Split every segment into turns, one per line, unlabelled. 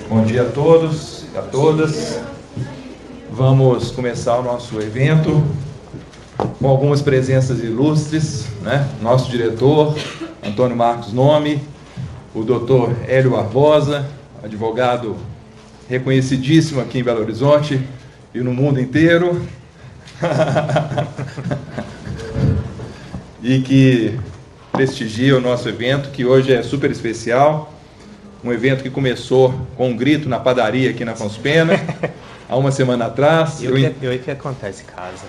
Bom dia a todos e a todas. Vamos começar o nosso evento com algumas presenças ilustres, né? Nosso diretor, Antônio Marcos Nome, o doutor Hélio Barbosa, advogado reconhecidíssimo aqui em Belo Horizonte e no mundo inteiro, e que prestigia o nosso evento, que hoje é super especial. Um evento que começou com um grito na padaria aqui na Afonso Pena, há uma semana atrás.
Eu que contar esse caso.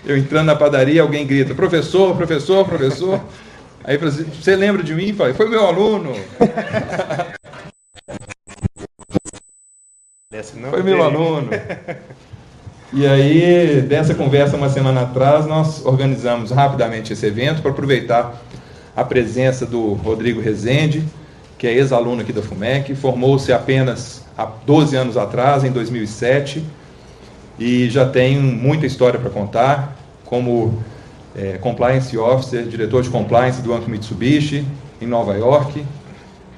Eu entrando na padaria, alguém grita, professor, professor, professor. Aí eu falei assim, você lembra de mim? Falei, foi meu aluno. Foi meu aluno. E aí, dessa conversa uma semana atrás, nós organizamos rapidamente esse evento para aproveitar a presença do Rodrigo Rezende, que é ex-aluno aqui da FUMEC, formou-se apenas há 12 anos atrás, em 2007, e já tem muita história para contar, como Compliance Officer, diretor de Compliance do Banco Mitsubishi, em Nova York.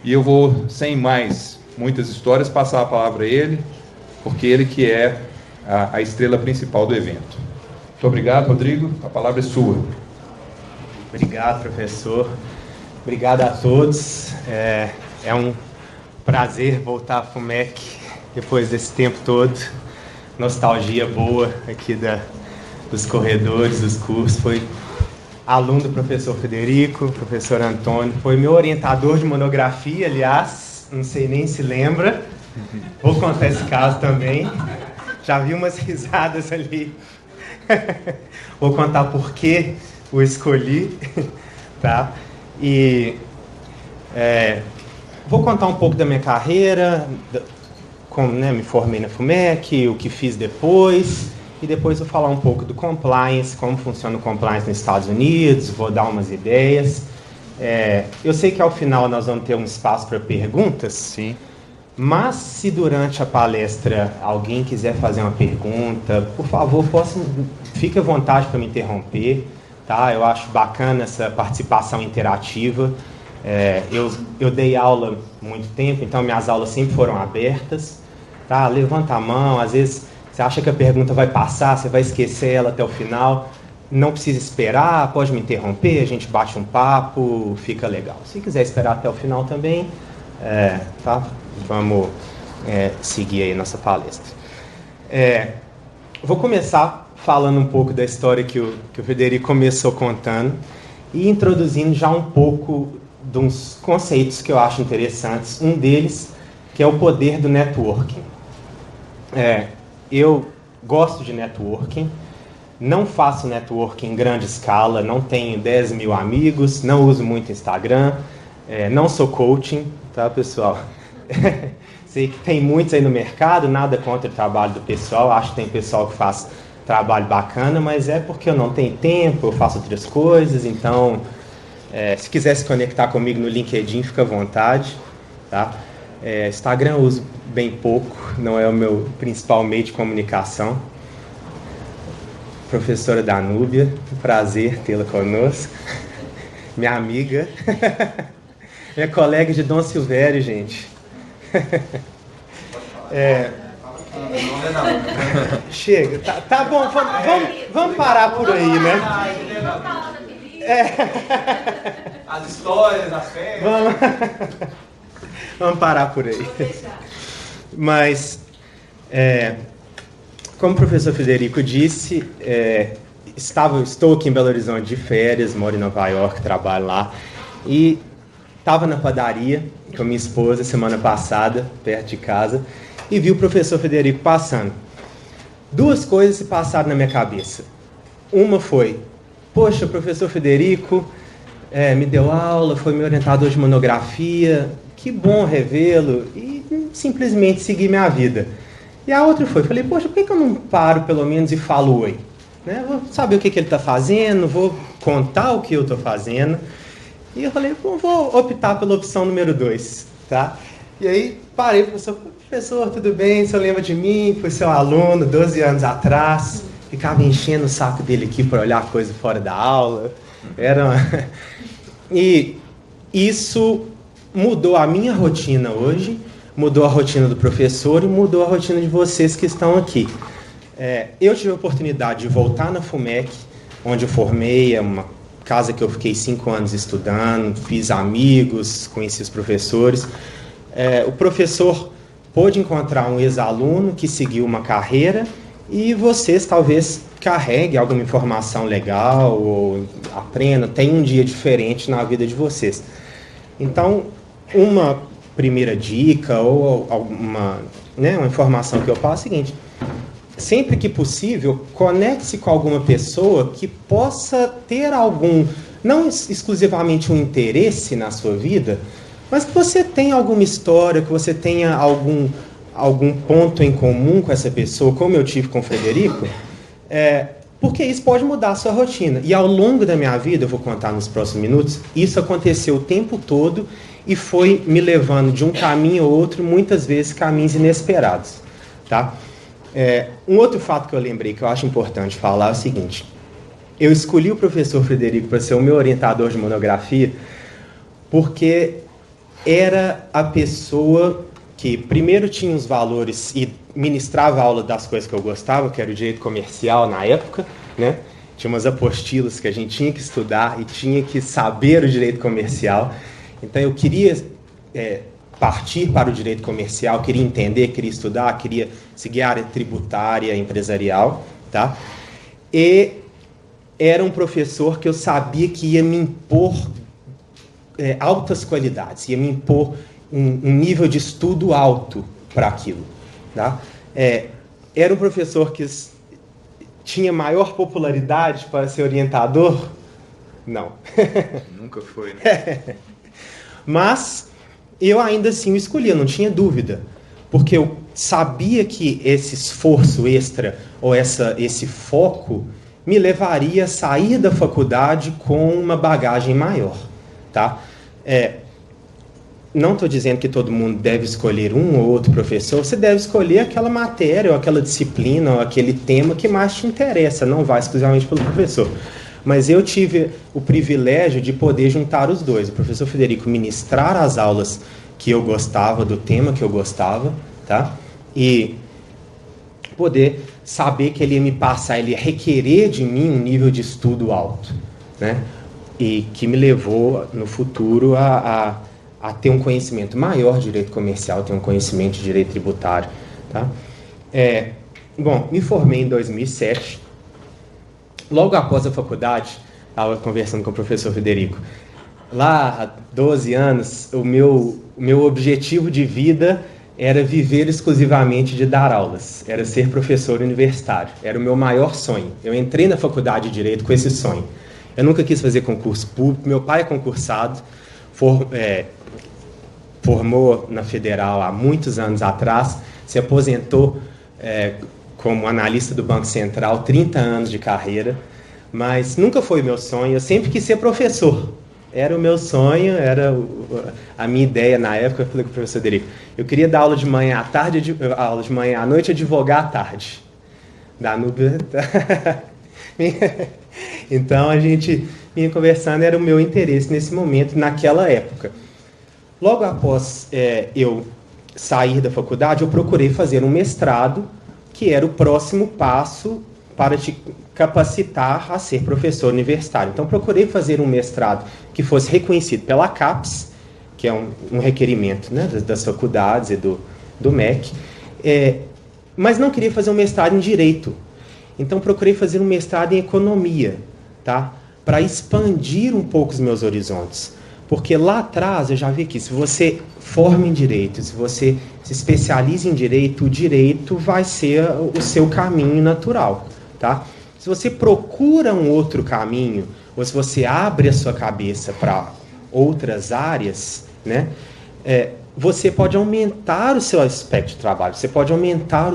E eu vou, sem mais muitas histórias, passar a palavra a ele, porque ele que é a estrela principal do evento. Muito obrigado, Rodrigo. A palavra é sua.
Obrigado, professor. Obrigado a todos. É um prazer voltar à FUMEC depois desse tempo todo. Nostalgia boa aqui dos corredores, dos cursos. Foi aluno do professor Federico, professor Antônio. Foi meu orientador de monografia, aliás. Não sei nem se lembra. Vou contar esse caso também. Já vi umas risadas ali. Vou contar por que o escolhi, tá? E vou contar um pouco da minha carreira, como me formei na FUMEC, o que fiz depois, e depois vou falar um pouco do compliance, como funciona o compliance nos Estados Unidos, vou dar umas ideias. Eu sei que ao final nós vamos ter um espaço para perguntas.
Sim.
Mas se durante a palestra alguém quiser fazer uma pergunta, por favor, fique à vontade para me interromper. Tá? Eu acho bacana essa participação interativa. Eu dei aula há muito tempo, então minhas aulas sempre foram abertas. Tá? Levanta a mão, às vezes você acha que a pergunta vai passar, você vai esquecer ela até o final. Não precisa esperar, pode me interromper, a gente bate um papo, fica legal. Se quiser esperar até o final também, tá? Vamos seguir aí nossa palestra. Vou começar falando um pouco da história que o Federico começou contando e introduzindo já um pouco de uns conceitos que eu acho interessantes. Um deles, que é o poder do networking. Eu gosto de networking, não faço networking em grande escala, não tenho 10 mil amigos, não uso muito Instagram, não sou coaching, tá, pessoal? Sei que tem muitos aí no mercado, nada contra o trabalho do pessoal, acho que tem pessoal que faz trabalho bacana, mas é porque eu não tenho tempo, eu faço outras coisas, então se quiser se conectar comigo no LinkedIn, fica à vontade, tá? Instagram eu uso bem pouco, não é o meu principal meio de comunicação. Professora Danúbia, um prazer tê-la conosco, minha amiga, minha colega de Dom Silvério, gente. Chega, tá bom, vamos parar por aí, né?
As histórias, as férias.
Vamos parar por aí. Mas, como o professor Federico disse, estou aqui em Belo Horizonte de férias, moro em Nova York, trabalho lá, e estava na padaria com a minha esposa semana passada, perto de casa, e vi o professor Federico passando. Duas coisas se passaram na minha cabeça. Uma foi, poxa, o professor Federico me deu aula, foi meu orientador de monografia, que bom revê-lo, e simplesmente segui minha vida. E a outra foi, falei, poxa, por que eu não paro pelo menos e falo oi? Né? Vou saber o que ele está fazendo, vou contar o que eu estou fazendo. E eu falei, bom, vou optar pela opção número 2, tá? E aí parei, professor, tudo bem? O senhor lembra de mim? Fui seu aluno 12 anos atrás, ficava enchendo o saco dele aqui para olhar coisa fora da aula. E isso mudou a minha rotina hoje, mudou a rotina do professor e mudou a rotina de vocês que estão aqui. Eu tive a oportunidade de voltar na FUMEC, onde eu formei, é uma casa que eu fiquei 5 anos estudando, fiz amigos, conheci os professores. O professor pôde encontrar um ex-aluno que seguiu uma carreira e vocês talvez carreguem alguma informação legal ou aprendam, tenham um dia diferente na vida de vocês. Então, uma primeira dica ou uma informação que eu passo é a seguinte: sempre que possível, conecte-se com alguma pessoa que possa ter algum, não exclusivamente um interesse na sua vida, mas que você tenha alguma história, que você tenha algum ponto em comum com essa pessoa, como eu tive com o Frederico, porque isso pode mudar a sua rotina. E ao longo da minha vida, eu vou contar nos próximos minutos, isso aconteceu o tempo todo e foi me levando de um caminho ao outro, muitas vezes caminhos inesperados. Tá? Um outro fato que eu lembrei que eu acho importante falar é o seguinte: eu escolhi o professor Frederico para ser o meu orientador de monografia porque era a pessoa que primeiro tinha os valores e ministrava a aula das coisas que eu gostava, que era o direito comercial na época, né? Tinha umas apostilas que a gente tinha que estudar e tinha que saber o direito comercial. Então eu queria partir para o direito comercial, queria entender, queria estudar, queria seguir a área tributária, empresarial, tá? E era um professor que eu sabia que ia me impor altas qualidades, ia me impor um nível de estudo alto para aquilo, tá? Era um professor que tinha maior popularidade para ser orientador? Não.
Nunca foi, né?
Mas eu ainda assim o escolhi, eu não tinha dúvida, porque eu sabia que esse esforço extra ou esse foco me levaria a sair da faculdade com uma bagagem maior, tá? Não estou dizendo que todo mundo deve escolher um ou outro professor, você deve escolher aquela matéria ou aquela disciplina ou aquele tema que mais te interessa, não vai exclusivamente pelo professor. Mas eu tive o privilégio de poder juntar os dois. O professor Frederico ministrar as aulas que eu gostava, do tema que eu gostava, tá? E poder saber que ele ia me passar, ele ia requerer de mim um nível de estudo alto, né? E que me levou, no futuro, a ter um conhecimento maior de direito comercial, ter um conhecimento de direito tributário, tá? Bom, me formei em 2007. Logo após a faculdade, estava conversando com o professor Frederico. Lá, há 12 anos, o meu objetivo de vida era viver exclusivamente de dar aulas, era ser professor universitário, era o meu maior sonho. Eu entrei na faculdade de Direito com esse sonho. Eu nunca quis fazer concurso público, meu pai é concursado, formou na Federal há muitos anos atrás, se aposentou como analista do Banco Central, 30 anos de carreira, mas nunca foi meu sonho, eu sempre quis ser professor. Era o meu sonho, era a minha ideia na época. Eu falei com o professor Frederico, eu queria dar aula de manhã à tarde, aula de manhã à noite, advogar à tarde. Então a gente vinha conversando, era o meu interesse nesse momento, naquela época. Logo após eu sair da faculdade, eu procurei fazer um mestrado, que era o próximo passo para te capacitar a ser professor universitário. Então, procurei fazer um mestrado que fosse reconhecido pela CAPES, que é um requerimento, né, das faculdades e do MEC, mas não queria fazer um mestrado em Direito. Então, procurei fazer um mestrado em Economia, tá? Para expandir um pouco os meus horizontes. Porque lá atrás eu já vi que se você forma em Direito, se você se especializa em Direito, o Direito vai ser o seu caminho natural, tá? Se você procura um outro caminho, ou se você abre a sua cabeça para outras áreas, né, você pode aumentar o seu aspecto de trabalho, você pode aumentar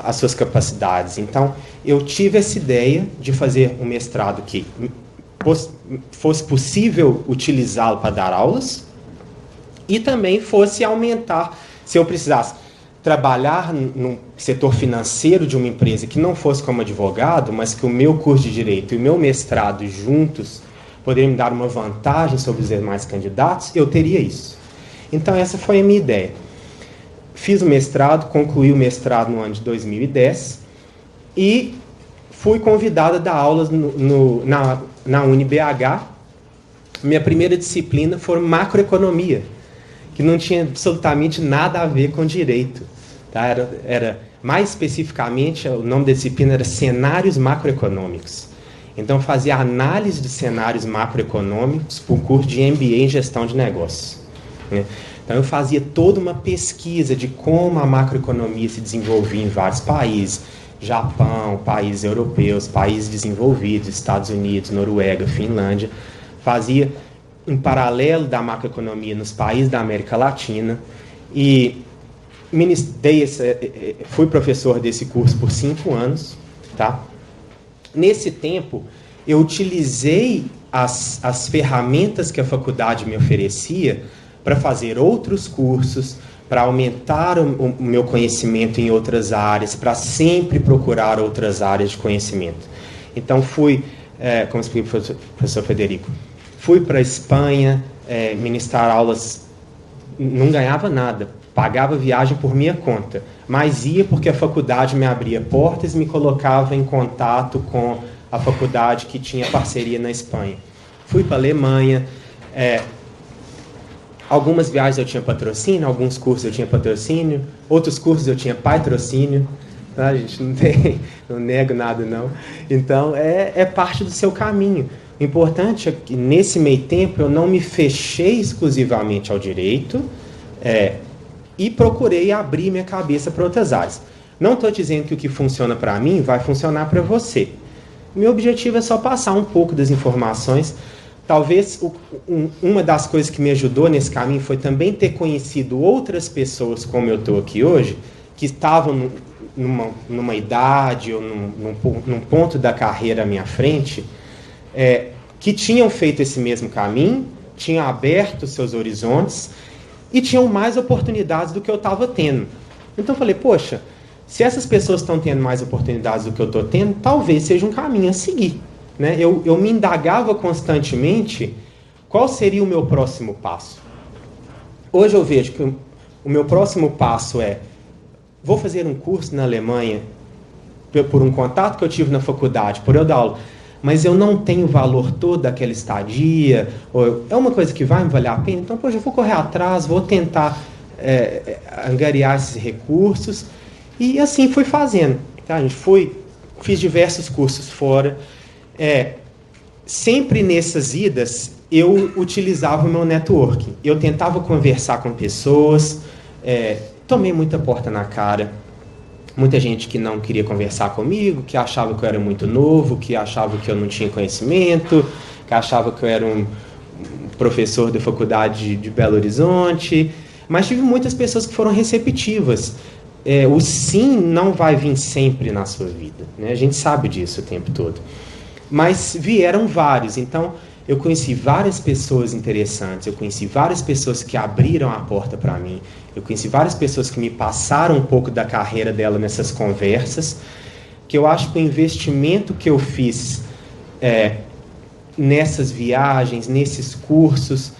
as suas capacidades. Então, eu tive essa ideia de fazer um mestrado que fosse possível utilizá-lo para dar aulas e também fosse aumentar, se eu precisasse trabalhar no setor financeiro de uma empresa que não fosse como advogado, mas que o meu curso de Direito e o meu mestrado juntos poderia me dar uma vantagem sobre os demais candidatos, eu teria isso. Então, essa foi a minha ideia. Fiz o mestrado, concluí o mestrado no ano de 2010 e fui convidado a dar aulas na UniBH. Minha primeira disciplina foi macroeconomia, que não tinha absolutamente nada a ver com direito. Tá? Era mais especificamente, o nome da disciplina era Cenários Macroeconômicos. Então, fazia análise de cenários macroeconômicos para o curso de MBA em Gestão de Negócios. Né? Então, eu fazia toda uma pesquisa de como a macroeconomia se desenvolvia em vários países. Japão, países europeus, países desenvolvidos, Estados Unidos, Noruega, Finlândia. Fazia em paralelo da macroeconomia nos países da América Latina. E fui professor desse curso por 5 anos. Tá? Nesse tempo, eu utilizei as ferramentas que a faculdade me oferecia para fazer outros cursos, para aumentar o meu conhecimento em outras áreas, para sempre procurar outras áreas de conhecimento. Então, como explica o professor Federico, fui para a Espanha ministrar aulas, não ganhava nada, pagava viagem por minha conta, mas ia porque a faculdade me abria portas e me colocava em contato com a faculdade que tinha parceria na Espanha. Fui para a Alemanha, algumas viagens eu tinha patrocínio, alguns cursos eu tinha patrocínio, outros cursos eu tinha patrocínio, tá, gente? Não nego nada, não. Então, é parte do seu caminho. O importante é que, nesse meio tempo, eu não me fechei exclusivamente ao direito e procurei abrir minha cabeça para outras áreas. Não estou dizendo que o que funciona para mim vai funcionar para você. Meu objetivo é só passar um pouco das informações. Talvez uma das coisas que me ajudou nesse caminho foi também ter conhecido outras pessoas como eu estou aqui hoje, que estavam numa idade ou num ponto da carreira à minha frente, que tinham feito esse mesmo caminho, tinham aberto seus horizontes e tinham mais oportunidades do que eu estava tendo. Então eu falei, poxa, se essas pessoas estão tendo mais oportunidades do que eu estou tendo, talvez seja um caminho a seguir. Né? Eu me indagava constantemente qual seria o meu próximo passo. Hoje eu vejo que o meu próximo passo vou fazer um curso na Alemanha por um contato que eu tive na faculdade, por eu dar aula, mas eu não tenho o valor todo daquela estadia, ou é uma coisa que vai me valer a pena, então, poxa, eu vou correr atrás, vou tentar angariar esses recursos, e assim fui fazendo. Tá? Fiz diversos cursos fora. Sempre nessas idas eu utilizava o meu networking. Eu tentava conversar com pessoas, tomei muita porta na cara, muita gente que não queria conversar comigo, que achava que eu era muito novo, que achava que eu não tinha conhecimento, que achava que eu era um professor da faculdade de Belo Horizonte, mas tive muitas pessoas que foram receptivas. O sim não vai vir sempre na sua vida, né? A gente sabe disso o tempo todo. Mas vieram vários, então eu conheci várias pessoas interessantes, eu conheci várias pessoas que abriram a porta para mim, eu conheci várias pessoas que me passaram um pouco da carreira dela nessas conversas, que eu acho que o investimento que eu fiz nessas viagens, nesses cursos,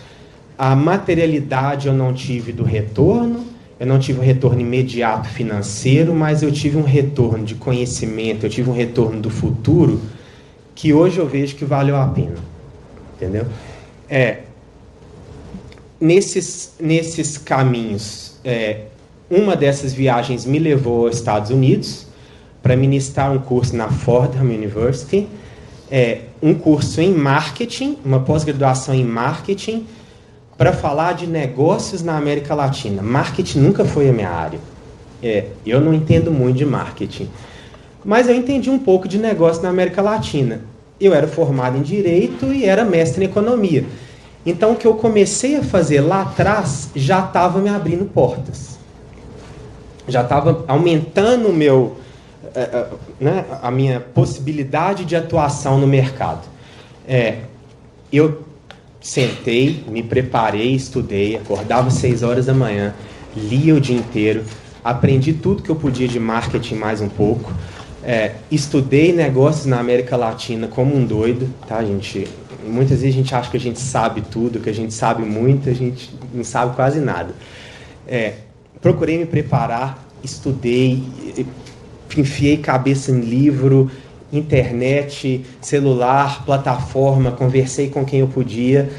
a materialidade eu não tive do retorno, eu não tive um retorno imediato financeiro, mas eu tive um retorno de conhecimento, eu tive um retorno do futuro, que hoje eu vejo que valeu a pena, entendeu? Nesses caminhos, uma dessas viagens me levou aos Estados Unidos para ministrar um curso na Fordham University, um curso em marketing, uma pós-graduação em marketing, para falar de negócios na América Latina. Marketing nunca foi a minha área. Eu não entendo muito de marketing. Mas eu entendi um pouco de negócio na América Latina. Eu era formado em Direito e era mestre em Economia. Então, o que eu comecei a fazer lá atrás já estava me abrindo portas. Já estava aumentando a minha possibilidade de atuação no mercado. Eu sentei, me preparei, estudei, acordava às 6 horas da manhã, lia o dia inteiro, aprendi tudo que eu podia de marketing mais um pouco, estudei negócios na América Latina como um doido, tá, gente? E muitas vezes a gente acha que a gente sabe tudo, que a gente sabe muito, a gente não sabe quase nada. Procurei me preparar, estudei, enfiei cabeça em livro, internet, celular, plataforma, conversei com quem eu podia,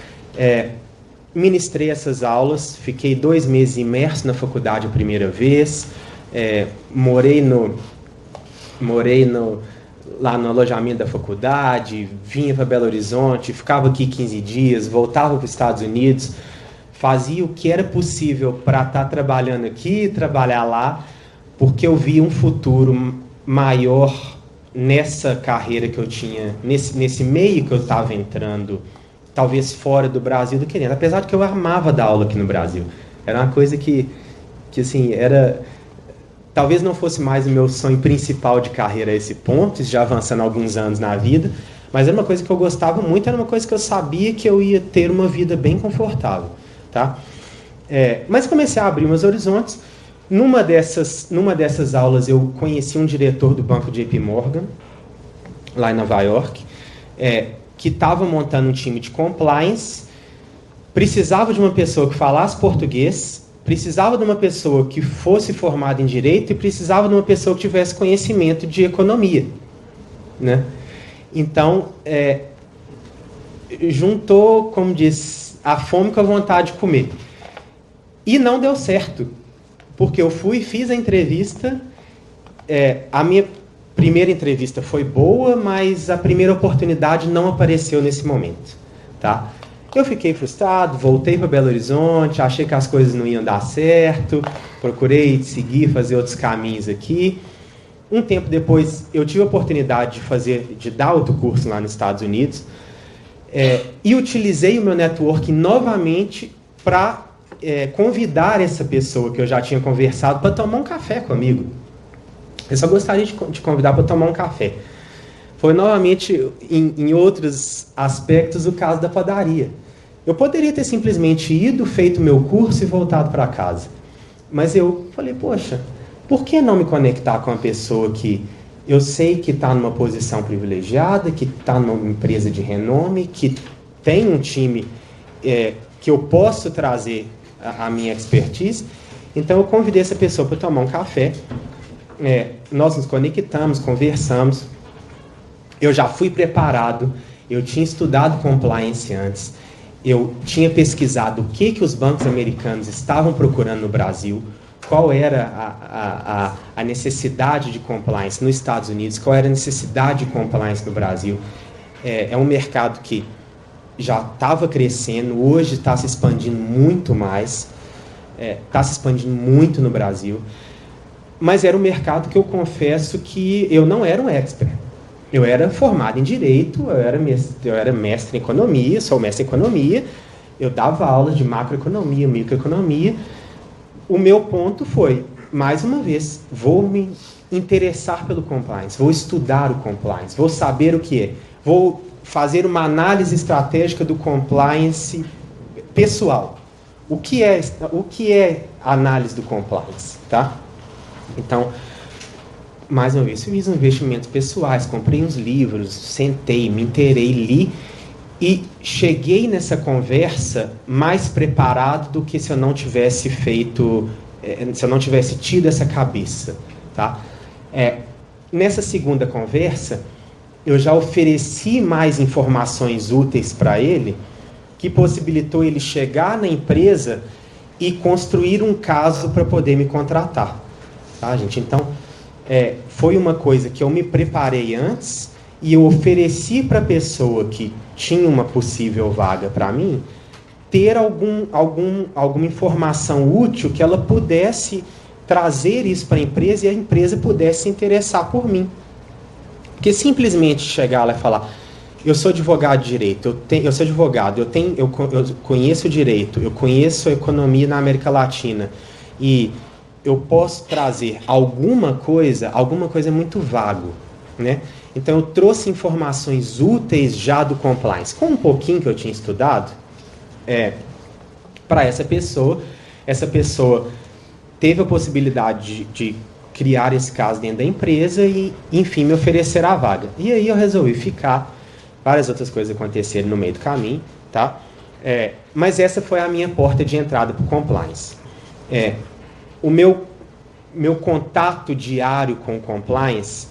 ministrei essas aulas, fiquei 2 meses imerso na faculdade a primeira vez, morei lá no alojamento da faculdade, vinha para Belo Horizonte, ficava aqui 15 dias, voltava para os Estados Unidos, fazia o que era possível para estar trabalhando aqui e trabalhar lá, porque eu via um futuro maior nessa carreira que eu tinha, nesse meio que eu estava entrando, talvez fora do Brasil do que dentro. Apesar de que eu amava dar aula aqui no Brasil. Era uma coisa que assim, talvez não fosse mais o meu sonho principal de carreira a esse ponto, já avançando alguns anos na vida, mas era uma coisa que eu gostava muito, era uma coisa que eu sabia que eu ia ter uma vida bem confortável. Tá? Mas comecei a abrir meus horizontes. Numa dessas aulas eu conheci um diretor do banco JP Morgan, lá em Nova York, que estava montando um time de compliance, precisava de uma pessoa que falasse português, precisava de uma pessoa que fosse formada em direito e precisava de uma pessoa que tivesse conhecimento de economia, né? Então, juntou, como diz, a fome com a vontade de comer. E não deu certo. Porque eu fiz a entrevista, a minha primeira entrevista foi boa, mas a primeira oportunidade não apareceu nesse momento, tá? Eu fiquei frustrado, voltei para Belo Horizonte, achei que as coisas não iam dar certo, procurei seguir, fazer outros caminhos aqui. Um tempo depois, eu tive a oportunidade de dar outro curso lá nos Estados Unidos, e utilizei o meu networking novamente para convidar essa pessoa que eu já tinha conversado para tomar um café comigo. Eu só gostaria de convidar para tomar um café. Foi novamente, em outros aspectos, o caso da padaria. Eu poderia ter simplesmente ido, feito meu curso e voltado para casa. Mas eu falei, poxa, por que não me conectar com uma pessoa que eu sei que está numa posição privilegiada, que está numa empresa de renome, que tem um time que eu posso trazer a minha expertise? Então eu convidei essa pessoa para tomar um café, nós nos conectamos, conversamos, eu já fui preparado, eu tinha estudado compliance antes, eu tinha pesquisado o que os bancos americanos estavam procurando no Brasil, qual era a necessidade de compliance nos Estados Unidos, qual era a necessidade de compliance no Brasil. É um mercado que já estava crescendo, hoje está se expandindo muito mais, está se expandindo muito no Brasil, mas era um mercado que eu confesso que eu não era um expert. Eu era formado em Direito, eu era mestre em Economia, sou mestre em Economia, eu dava aulas de macroeconomia, microeconomia. O meu ponto foi, mais uma vez, vou me interessar pelo compliance, vou estudar o compliance, vou saber o que é, vou fazer uma análise estratégica do compliance pessoal. O que é a análise do compliance, tá? Então, mais uma vez, fiz investimentos pessoais, comprei uns livros, sentei, me inteirei, li e cheguei nessa conversa mais preparado do que se eu não tivesse tido essa cabeça, tá? Nessa segunda conversa, eu já ofereci mais informações úteis para ele, que possibilitou ele chegar na empresa e construir um caso para poder me contratar. Tá, gente? Então, foi uma coisa que eu me preparei antes e eu ofereci para a pessoa que tinha uma possível vaga para mim ter alguma informação útil que ela pudesse trazer isso para a empresa e a empresa pudesse se interessar por mim. Porque simplesmente chegar lá e falar, eu sou advogado de direito, eu sou advogado, eu conheço o direito, eu conheço a economia na América Latina e eu posso trazer alguma coisa é muito vago, né? Então eu trouxe informações úteis já do compliance, com um pouquinho que eu tinha estudado, para essa pessoa teve a possibilidade de criar esse caso dentro da empresa e, enfim, me oferecer a vaga. E aí eu resolvi ficar, várias outras coisas aconteceram no meio do caminho, tá? Mas essa foi a minha porta de entrada para o compliance. O meu contato diário com o compliance,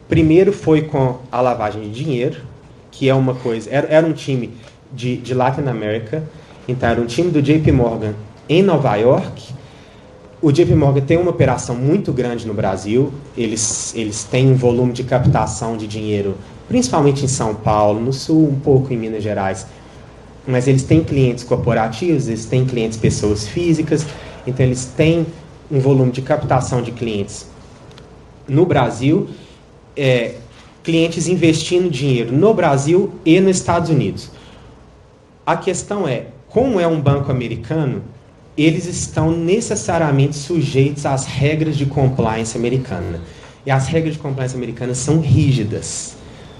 primeiro foi com a lavagem de dinheiro, que é uma coisa... Era um time de Latin America, então era um time do JP Morgan em Nova York. O JP Morgan tem uma operação muito grande no Brasil, eles têm um volume de captação de dinheiro, principalmente em São Paulo, no Sul, um pouco em Minas Gerais, mas eles têm clientes corporativos, eles têm clientes pessoas físicas, então eles têm um volume de captação de clientes no Brasil, clientes investindo dinheiro no Brasil e nos Estados Unidos. A questão é, como é um banco americano, eles estão necessariamente sujeitos às regras de compliance americana. E as regras de compliance americanas são rígidas.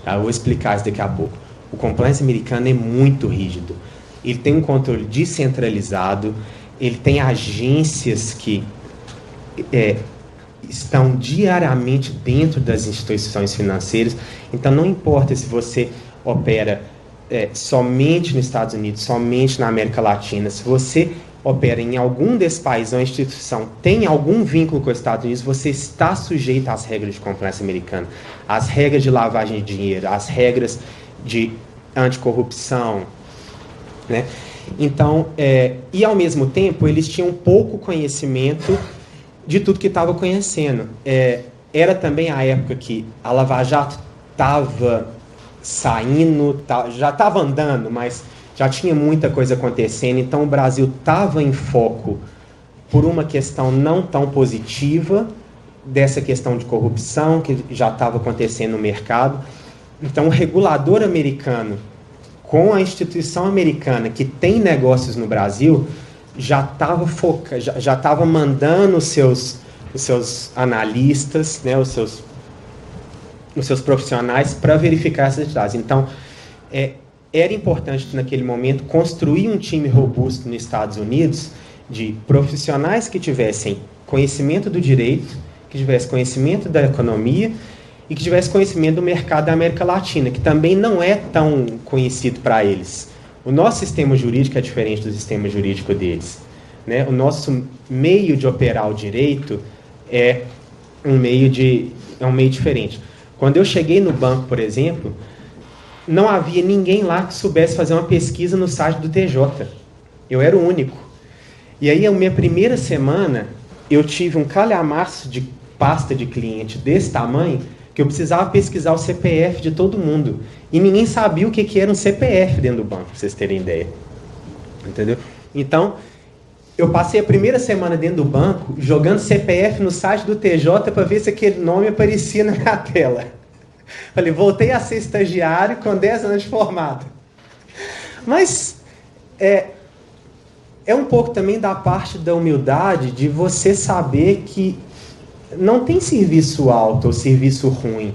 Tá? Eu vou explicar isso daqui a pouco. O compliance americano é muito rígido. Ele tem um controle descentralizado, ele tem agências que estão diariamente dentro das instituições financeiras. Então, não importa se você opera somente nos Estados Unidos, somente na América Latina, se você opera em algum desses países, ou a instituição tem algum vínculo com os Estados Unidos, você está sujeito às regras de compliance americana, às regras de lavagem de dinheiro, às regras de anticorrupção, né? Então, e ao mesmo tempo, eles tinham pouco conhecimento de tudo que estava conhecendo. Era também a época que a Lava Jato estava saindo, já estava andando, mas já tinha muita coisa acontecendo, então o Brasil estava em foco por uma questão não tão positiva, dessa questão de corrupção que já estava acontecendo no mercado. Então o regulador americano, com a instituição americana que tem negócios no Brasil, já estava mandando os seus analistas, né, os seus profissionais para verificar essas atividades. Então, era importante, naquele momento, construir um time robusto nos Estados Unidos de profissionais que tivessem conhecimento do direito, que tivessem conhecimento da economia e que tivessem conhecimento do mercado da América Latina, que também não é tão conhecido para eles. O nosso sistema jurídico é diferente do sistema jurídico deles, né? O nosso meio de operar o direito é um meio diferente. Quando eu cheguei no banco, por exemplo, não havia ninguém lá que soubesse fazer uma pesquisa no site do TJ. Eu era o único. E aí, a minha primeira semana, eu tive um calhamaço de pasta de cliente desse tamanho, que eu precisava pesquisar o CPF de todo mundo. E ninguém sabia o que era um CPF dentro do banco, para vocês terem ideia. Entendeu? Então, eu passei a primeira semana dentro do banco, jogando CPF no site do TJ para ver se aquele nome aparecia na minha tela. Falei, voltei a ser estagiário com 10 anos de formado. Mas é um pouco também da parte da humildade de você saber que não tem serviço alto ou serviço ruim.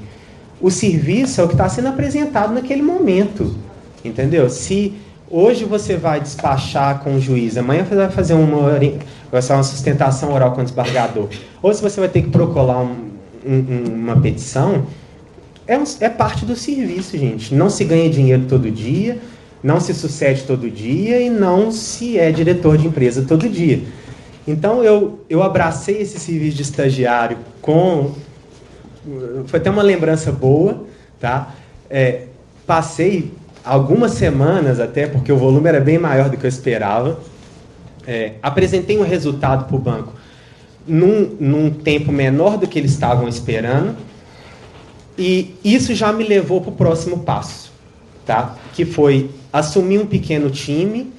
O serviço é o que está sendo apresentado naquele momento. Entendeu? Se hoje você vai despachar com o juiz, amanhã você vai fazer uma sustentação oral com o desembargador, ou se você vai ter que procolar uma petição, é parte do serviço, gente. Não se ganha dinheiro todo dia, não se sucede todo dia e não se é diretor de empresa todo dia. Então, eu abracei esse serviço de estagiário foi até uma lembrança boa, tá? Passei algumas semanas até, porque o volume era bem maior do que eu esperava. Apresentei um resultado para o banco num tempo menor do que eles estavam esperando. E isso já me levou para o próximo passo, tá? Que foi assumir um pequeno time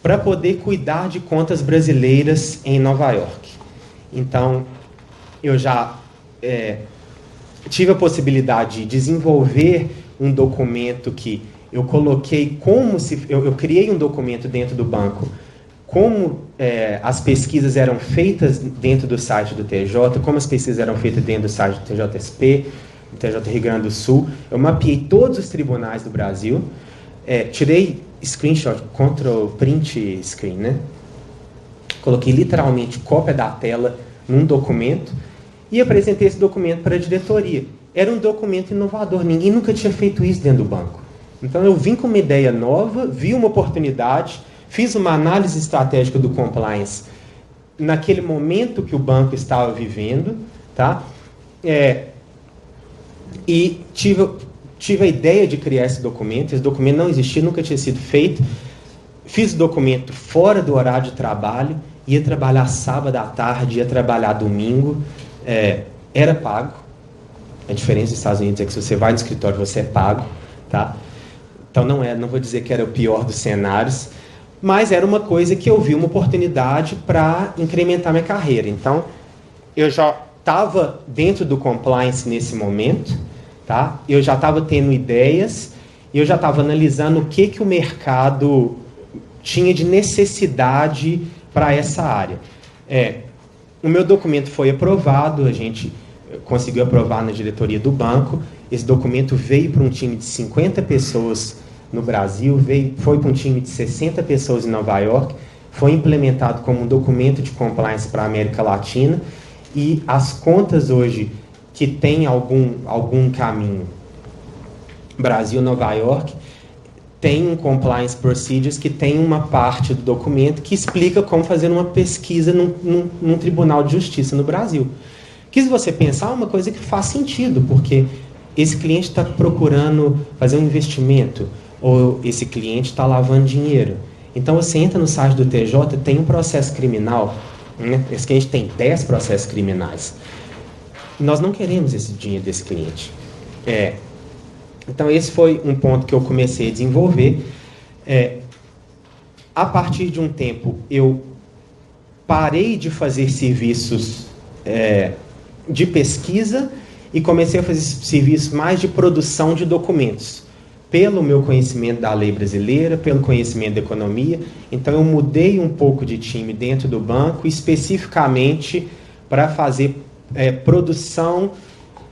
para poder cuidar de contas brasileiras em Nova York. Então, eu já tive a possibilidade de desenvolver um documento que eu coloquei eu criei um documento dentro do banco, como as pesquisas eram feitas dentro do site do TJ, como as pesquisas eram feitas dentro do site do TJSP, do TJ Rio Grande do Sul. Eu mapeei todos os tribunais do Brasil, tirei screenshot, control print screen, né? Coloquei literalmente cópia da tela num documento e apresentei esse documento para a diretoria. Era um documento inovador, ninguém nunca tinha feito isso dentro do banco. Então, eu vim com uma ideia nova, vi uma oportunidade, fiz uma análise estratégica do compliance naquele momento que o banco estava vivendo, tá? E tive a ideia de criar esse documento não existia, nunca tinha sido feito. Fiz o documento fora do horário de trabalho, ia trabalhar sábado à tarde, ia trabalhar domingo, era pago. A diferença dos Estados Unidos é que se você vai no escritório, você é pago, tá? Então não vou dizer que era o pior dos cenários, mas era uma coisa que eu vi uma oportunidade para incrementar minha carreira. Então, eu já estava dentro do compliance nesse momento, tá? Eu já estava tendo ideias, eu já estava analisando o que o mercado tinha de necessidade para essa área. O meu documento foi aprovado, a gente conseguiu aprovar na diretoria do banco. Esse documento veio para um time de 50 pessoas no Brasil, foi para um time de 60 pessoas em Nova York, foi implementado como um documento de compliance para a América Latina, e as contas hoje que tem algum caminho Brasil-Nova York, tem um compliance procedures que tem uma parte do documento que explica como fazer uma pesquisa num tribunal de justiça no Brasil. Que, se você pensar, é uma coisa que faz sentido, porque esse cliente está procurando fazer um investimento, ou esse cliente está lavando dinheiro. Então, você entra no site do TJ, tem um processo criminal, né? Esse cliente tem 10 processos criminais. Nós não queremos esse dinheiro desse cliente. Então, esse foi um ponto que eu comecei a desenvolver. A partir de um tempo, eu parei de fazer serviços de pesquisa e comecei a fazer serviços mais de produção de documentos, pelo meu conhecimento da lei brasileira, pelo conhecimento da economia. Então, eu mudei um pouco de time dentro do banco, especificamente para fazer produção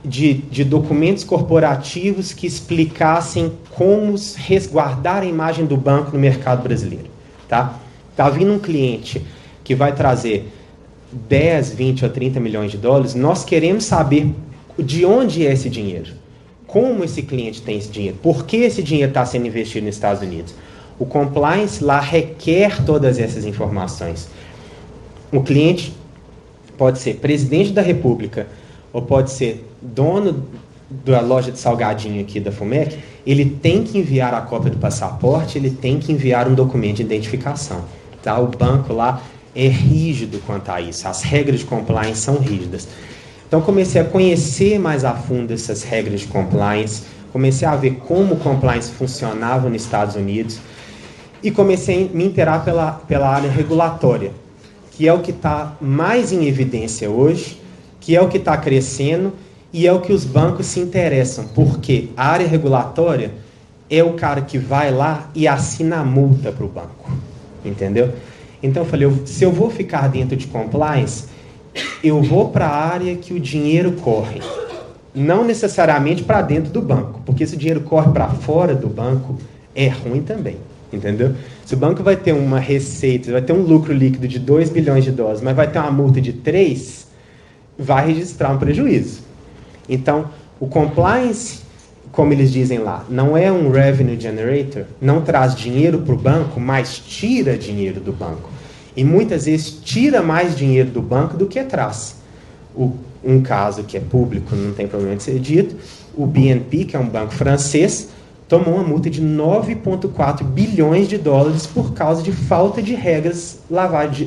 de documentos corporativos que explicassem como resguardar a imagem do banco no mercado brasileiro. Tá vindo um cliente que vai trazer 10, 20 ou 30 milhões de dólares, nós queremos saber de onde é esse dinheiro. Como esse cliente tem esse dinheiro? Por que esse dinheiro está sendo investido nos Estados Unidos? O compliance lá requer todas essas informações. O cliente pode ser presidente da República ou pode ser dono da loja de salgadinho aqui da FUMEC. Ele tem que enviar a cópia do passaporte, ele tem que enviar um documento de identificação. Tá? O banco lá é rígido quanto a isso. As regras de compliance são rígidas. Então, comecei a conhecer mais a fundo essas regras de compliance, comecei a ver como o compliance funcionava nos Estados Unidos e comecei a me inteirar pela área regulatória, que é o que está mais em evidência hoje, que é o que está crescendo e é o que os bancos se interessam, porque a área regulatória é o cara que vai lá e assina a multa para o banco, entendeu? Então, eu falei, se eu vou ficar dentro de compliance, eu vou para a área que o dinheiro corre, não necessariamente para dentro do banco, porque se o dinheiro corre para fora do banco, é ruim também, entendeu? Se o banco vai ter uma receita, vai ter um lucro líquido de 2 bilhões de dólares, mas vai ter uma multa de 3, vai registrar um prejuízo. Então, o compliance, como eles dizem lá, não é um revenue generator, não traz dinheiro para o banco, mas tira dinheiro do banco. E muitas vezes tira mais dinheiro do banco do que traz. Um caso que é público, não tem problema de ser dito, o BNP, que é um banco francês, tomou uma multa de 9,4 bilhões de dólares por causa de falta de regras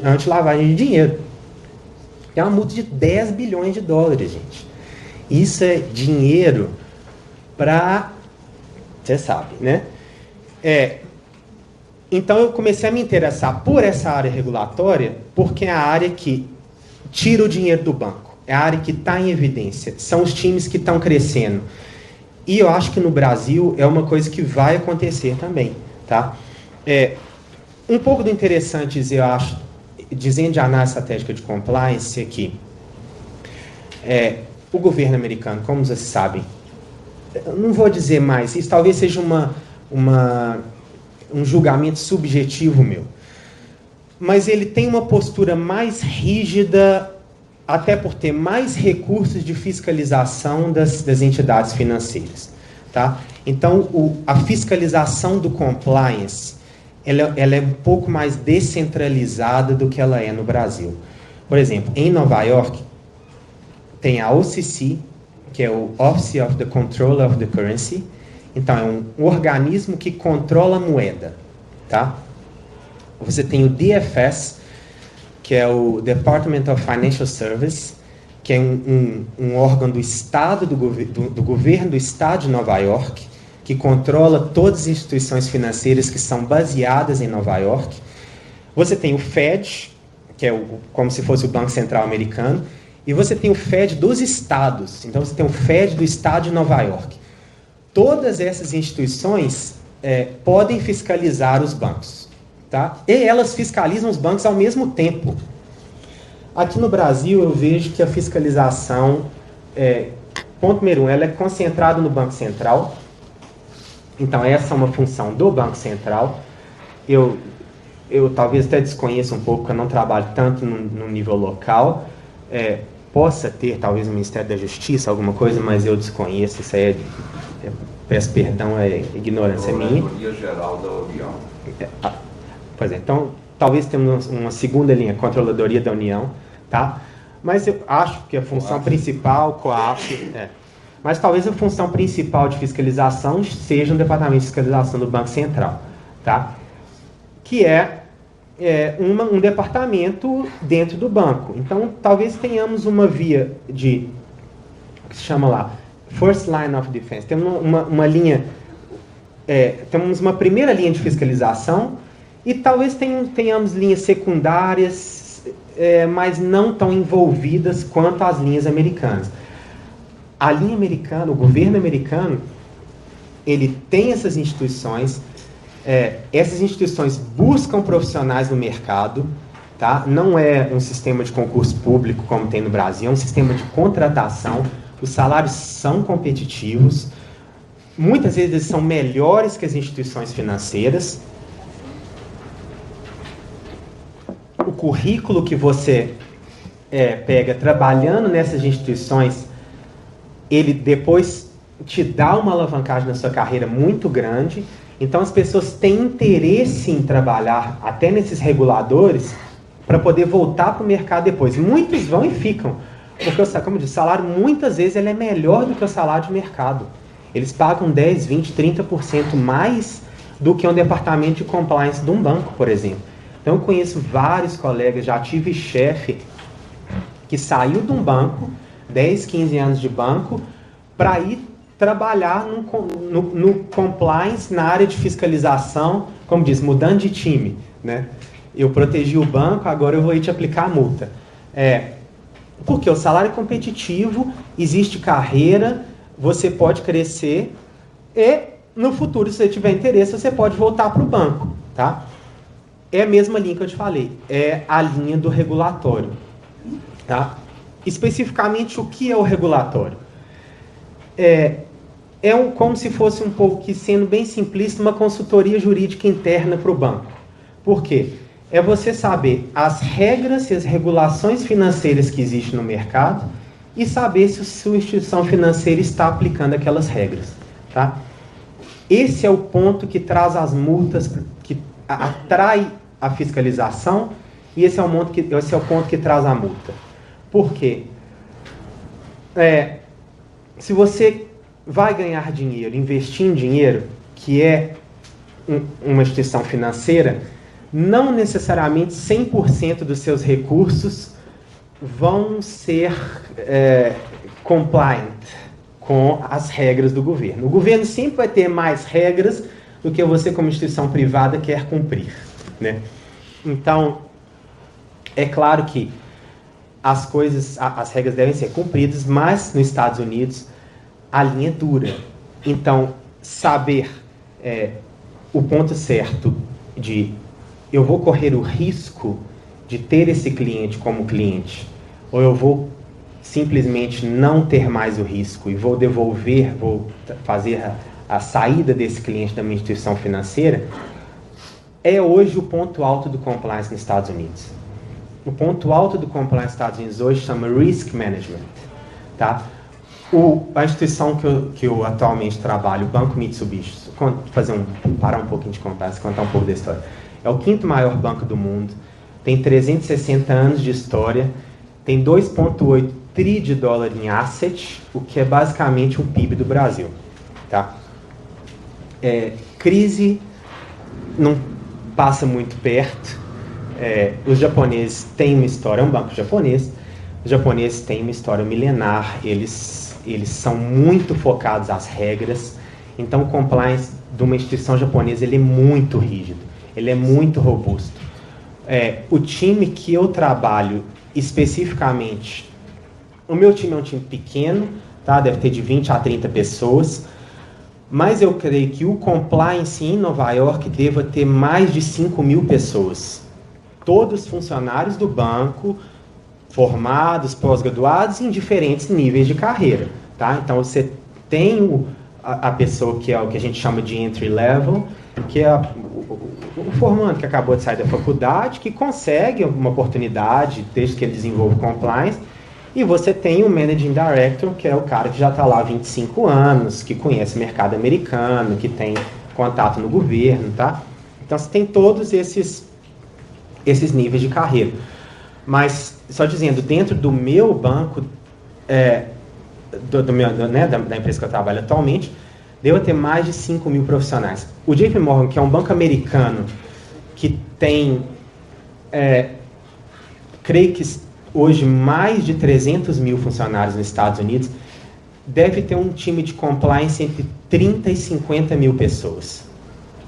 anti-lavagem de dinheiro. É uma multa de 10 bilhões de dólares, gente. Isso é dinheiro para... Você sabe, né? Então, eu comecei a me interessar por essa área regulatória, porque é a área que tira o dinheiro do banco. É a área que está em evidência. São os times que estão crescendo. E eu acho que no Brasil é uma coisa que vai acontecer também. Tá? Um pouco do interessante, eu acho, dizendo de análise estratégica de compliance aqui, o governo americano, como vocês sabem, eu não vou dizer mais, isso talvez seja um julgamento subjetivo meu, mas ele tem uma postura mais rígida, até por ter mais recursos de fiscalização das entidades financeiras. Tá? Então, a fiscalização do compliance, ela é um pouco mais descentralizada do que ela é no Brasil. Por exemplo, em Nova York, tem a OCC, que é o Office of the Controller of the Currency. Então, é um organismo que controla a moeda, tá? Você tem o DFS, que é o Department of Financial Services, que é um órgão do Estado, do governo do Estado de Nova York, que controla todas as instituições financeiras que são baseadas em Nova York. Você tem o Fed, que é como se fosse o Banco Central americano, e você tem o Fed dos estados. Então, você tem o Fed do Estado de Nova York. Todas essas instituições podem fiscalizar os bancos, tá? E elas fiscalizam os bancos ao mesmo tempo. Aqui no Brasil, eu vejo que a fiscalização, ponto número 1, ela é concentrada no Banco Central. Então, essa é uma função do Banco Central. Eu talvez até desconheça um pouco, porque eu não trabalho tanto no nível local. Possa ter, talvez, o Ministério da Justiça, alguma coisa, mas eu desconheço. Isso aí peço perdão, é ignorância minha.
Controladoria Geral da União.
Pois é, então, talvez tenhamos uma segunda linha, Controladoria da União, tá? Mas eu acho que a função principal, COAF, mas talvez a função principal de fiscalização seja um departamento de fiscalização do Banco Central, tá? Que é um departamento dentro do banco. Então, talvez tenhamos uma via de, o que se chama lá, First Line of Defense. Temos uma linha, temos uma primeira linha de fiscalização e talvez tenhamos linhas secundárias, mas não tão envolvidas quanto as linhas americanas. A linha americana, o governo americano, ele tem essas instituições buscam profissionais no mercado, tá? Não é um sistema de concurso público como tem no Brasil, é um sistema de contratação, os salários são competitivos, muitas vezes eles são melhores que as instituições financeiras. O currículo que você pega trabalhando nessas instituições, ele depois te dá uma alavancagem na sua carreira muito grande. Então, as pessoas têm interesse em trabalhar até nesses reguladores para poder voltar para o mercado depois. Muitos vão e ficam, porque, como eu disse, o salário muitas vezes ele é melhor do que o salário de mercado. Eles pagam 10, 20, 30% mais do que um departamento de compliance de um banco, por exemplo. Então, eu conheço vários colegas, já tive chefe que saiu de um banco, 10, 15 anos de banco, para ir trabalhar no compliance, na área de fiscalização, como diz, mudando de time, né? Eu protegi o banco, agora eu vou ir te aplicar a multa. Porque o salário é competitivo, existe carreira, você pode crescer e no futuro, se você tiver interesse, você pode voltar para o banco, tá? É a mesma linha que eu te falei, é a linha do regulatório, tá? Especificamente, o que é o regulatório? Como se fosse um pouco, que sendo bem simplista, uma consultoria jurídica interna para o banco. Por quê? É você saber as regras e as regulações financeiras que existem no mercado e saber se a sua instituição financeira está aplicando aquelas regras, tá? Esse é o ponto que traz as multas, que atrai a fiscalização, e esse é o ponto que traz a multa. Por quê? Se você vai ganhar dinheiro, investir em dinheiro, que é uma instituição financeira, não necessariamente 100% dos seus recursos vão ser compliant com as regras do governo. O governo sempre vai ter mais regras do que você, como instituição privada, quer cumprir, né? Então, é claro que as regras devem ser cumpridas, mas nos Estados Unidos a linha é dura. Então, saber o ponto certo de eu vou correr o risco de ter esse cliente como cliente, ou eu vou simplesmente não ter mais o risco e vou fazer a saída desse cliente da minha instituição financeira, é hoje o ponto alto do compliance nos Estados Unidos. O ponto alto do compliance nos Estados Unidos hoje chama Risk Management, tá? A instituição que eu atualmente trabalho, o Banco Mitsubishi, parar um pouquinho de conversa, contar um pouco da história. É o 5º maior banco do mundo, tem 360 anos de história, tem 2,8 tri de dólar em asset, o que é basicamente um PIB do Brasil. Tá? Crise não passa muito perto. Os japoneses têm uma história, é um banco japonês, os japoneses têm uma história milenar, eles são muito focados às regras, então o compliance de uma instituição japonesa ele é muito rígido, ele é muito robusto. O time que eu trabalho especificamente, o meu time é um time pequeno, tá? Deve ter de 20 a 30 pessoas, mas eu creio que o compliance em Nova York deva ter mais de 5.000 pessoas. Todos funcionários do banco, formados, pós-graduados em diferentes níveis de carreira. Tá? Então, você tem a pessoa que é o que a gente chama de entry level, que é o formando que acabou de sair da faculdade, que consegue uma oportunidade desde que ele desenvolve compliance, e você tem o Managing Director, que é o cara que já está lá há 25 anos, que conhece o mercado americano, que tem contato no governo. Tá? Então, você tem todos esses níveis de carreira. Mas, só dizendo, dentro do meu banco, da empresa que eu trabalho atualmente, devo ter mais de 5.000 profissionais. O JP Morgan, que é um banco americano, que tem, creio que hoje mais de 300.000 funcionários nos Estados Unidos, deve ter um time de compliance entre 30 e 50.000 pessoas.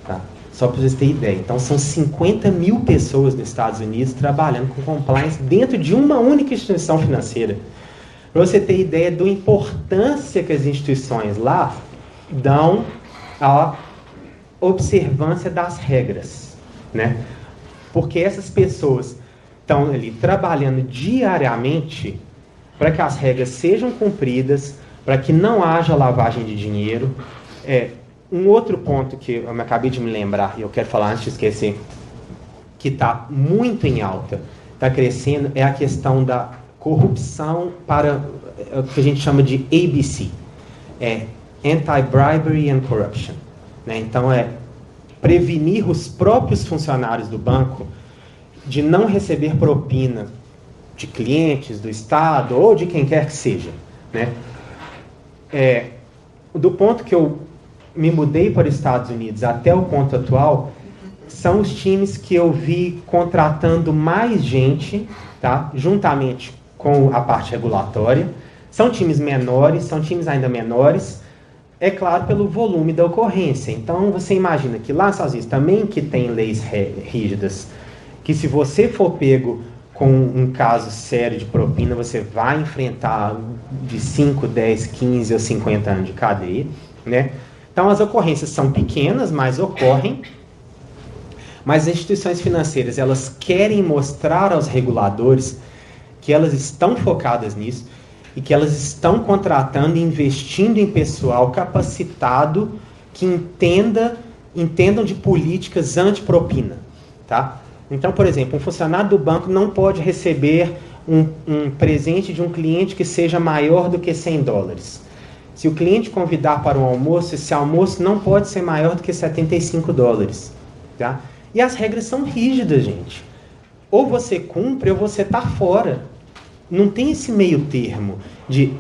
Tá? Só para vocês terem ideia. Então, são 50.000 pessoas nos Estados Unidos trabalhando com compliance dentro de uma única instituição financeira. Para você ter ideia da importância que as instituições lá dão à observância das regras. Né? Porque essas pessoas estão ali trabalhando diariamente para que as regras sejam cumpridas, para que não haja lavagem de dinheiro. Um outro ponto que eu acabei de me lembrar, e eu quero falar antes de esquecer, que está muito em alta, está crescendo, é a questão da corrupção para o que a gente chama de ABC, Anti-Bribery and Corruption. Né? Então, prevenir os próprios funcionários do banco de não receber propina de clientes, do Estado, ou de quem quer que seja. Né? Do ponto que eu me mudei para os Estados Unidos até o ponto atual, são os times que eu vi contratando mais gente, tá? Juntamente com a parte regulatória. São times menores, são times ainda menores, é claro, pelo volume da ocorrência. Então, você imagina que lá nos Estados Unidos também que tem leis rígidas, que se você for pego com um caso sério de propina, você vai enfrentar de 5, 10, 15 ou 50 anos de cadeia, né? Então, as ocorrências são pequenas, mas ocorrem. Mas as instituições financeiras, elas querem mostrar aos reguladores que elas estão focadas nisso e que elas estão contratando e investindo em pessoal capacitado que entendam de políticas antipropina. Tá? Então, por exemplo, um funcionário do banco não pode receber um presente de um cliente que seja maior do que $100. Se o cliente convidar para um almoço, esse almoço não pode ser maior do que $75. Tá? E as regras são rígidas, gente. Ou você cumpre ou você está fora. Não tem esse meio termo de,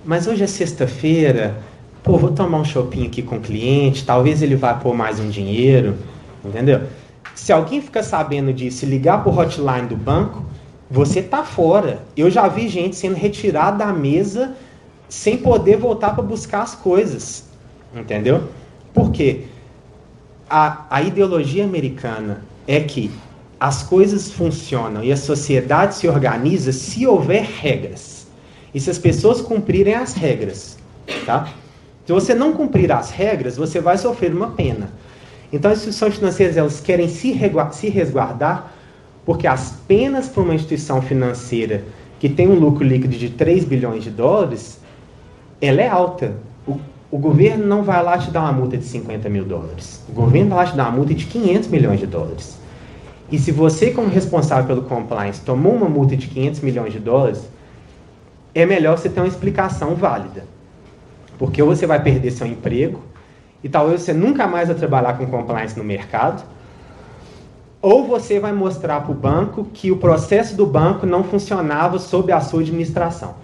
mas hoje é sexta-feira, vou tomar um shopping aqui com o cliente, talvez ele vá pôr mais um dinheiro, entendeu? Se alguém fica sabendo disso e ligar para o hotline do banco, você está fora. Eu já vi gente sendo retirada da mesa sem poder voltar para buscar as coisas, entendeu? Por quê? A ideologia americana é que as coisas funcionam e a sociedade se organiza se houver regras. E se as pessoas cumprirem as regras. Tá? Se você não cumprir as regras, você vai sofrer uma pena. Então, as instituições financeiras elas querem se resguardar porque as penas para uma instituição financeira que tem um lucro líquido de $3 bilhões, ela é alta. O governo não vai lá te dar uma multa de $50 mil. O governo vai lá te dar uma multa de $500 milhões. E se você, como responsável pelo compliance, tomou uma multa de $500 milhões, é melhor você ter uma explicação válida. Porque ou você vai perder seu emprego, e talvez você nunca mais vai trabalhar com compliance no mercado, ou você vai mostrar para o banco que o processo do banco não funcionava sob a sua administração.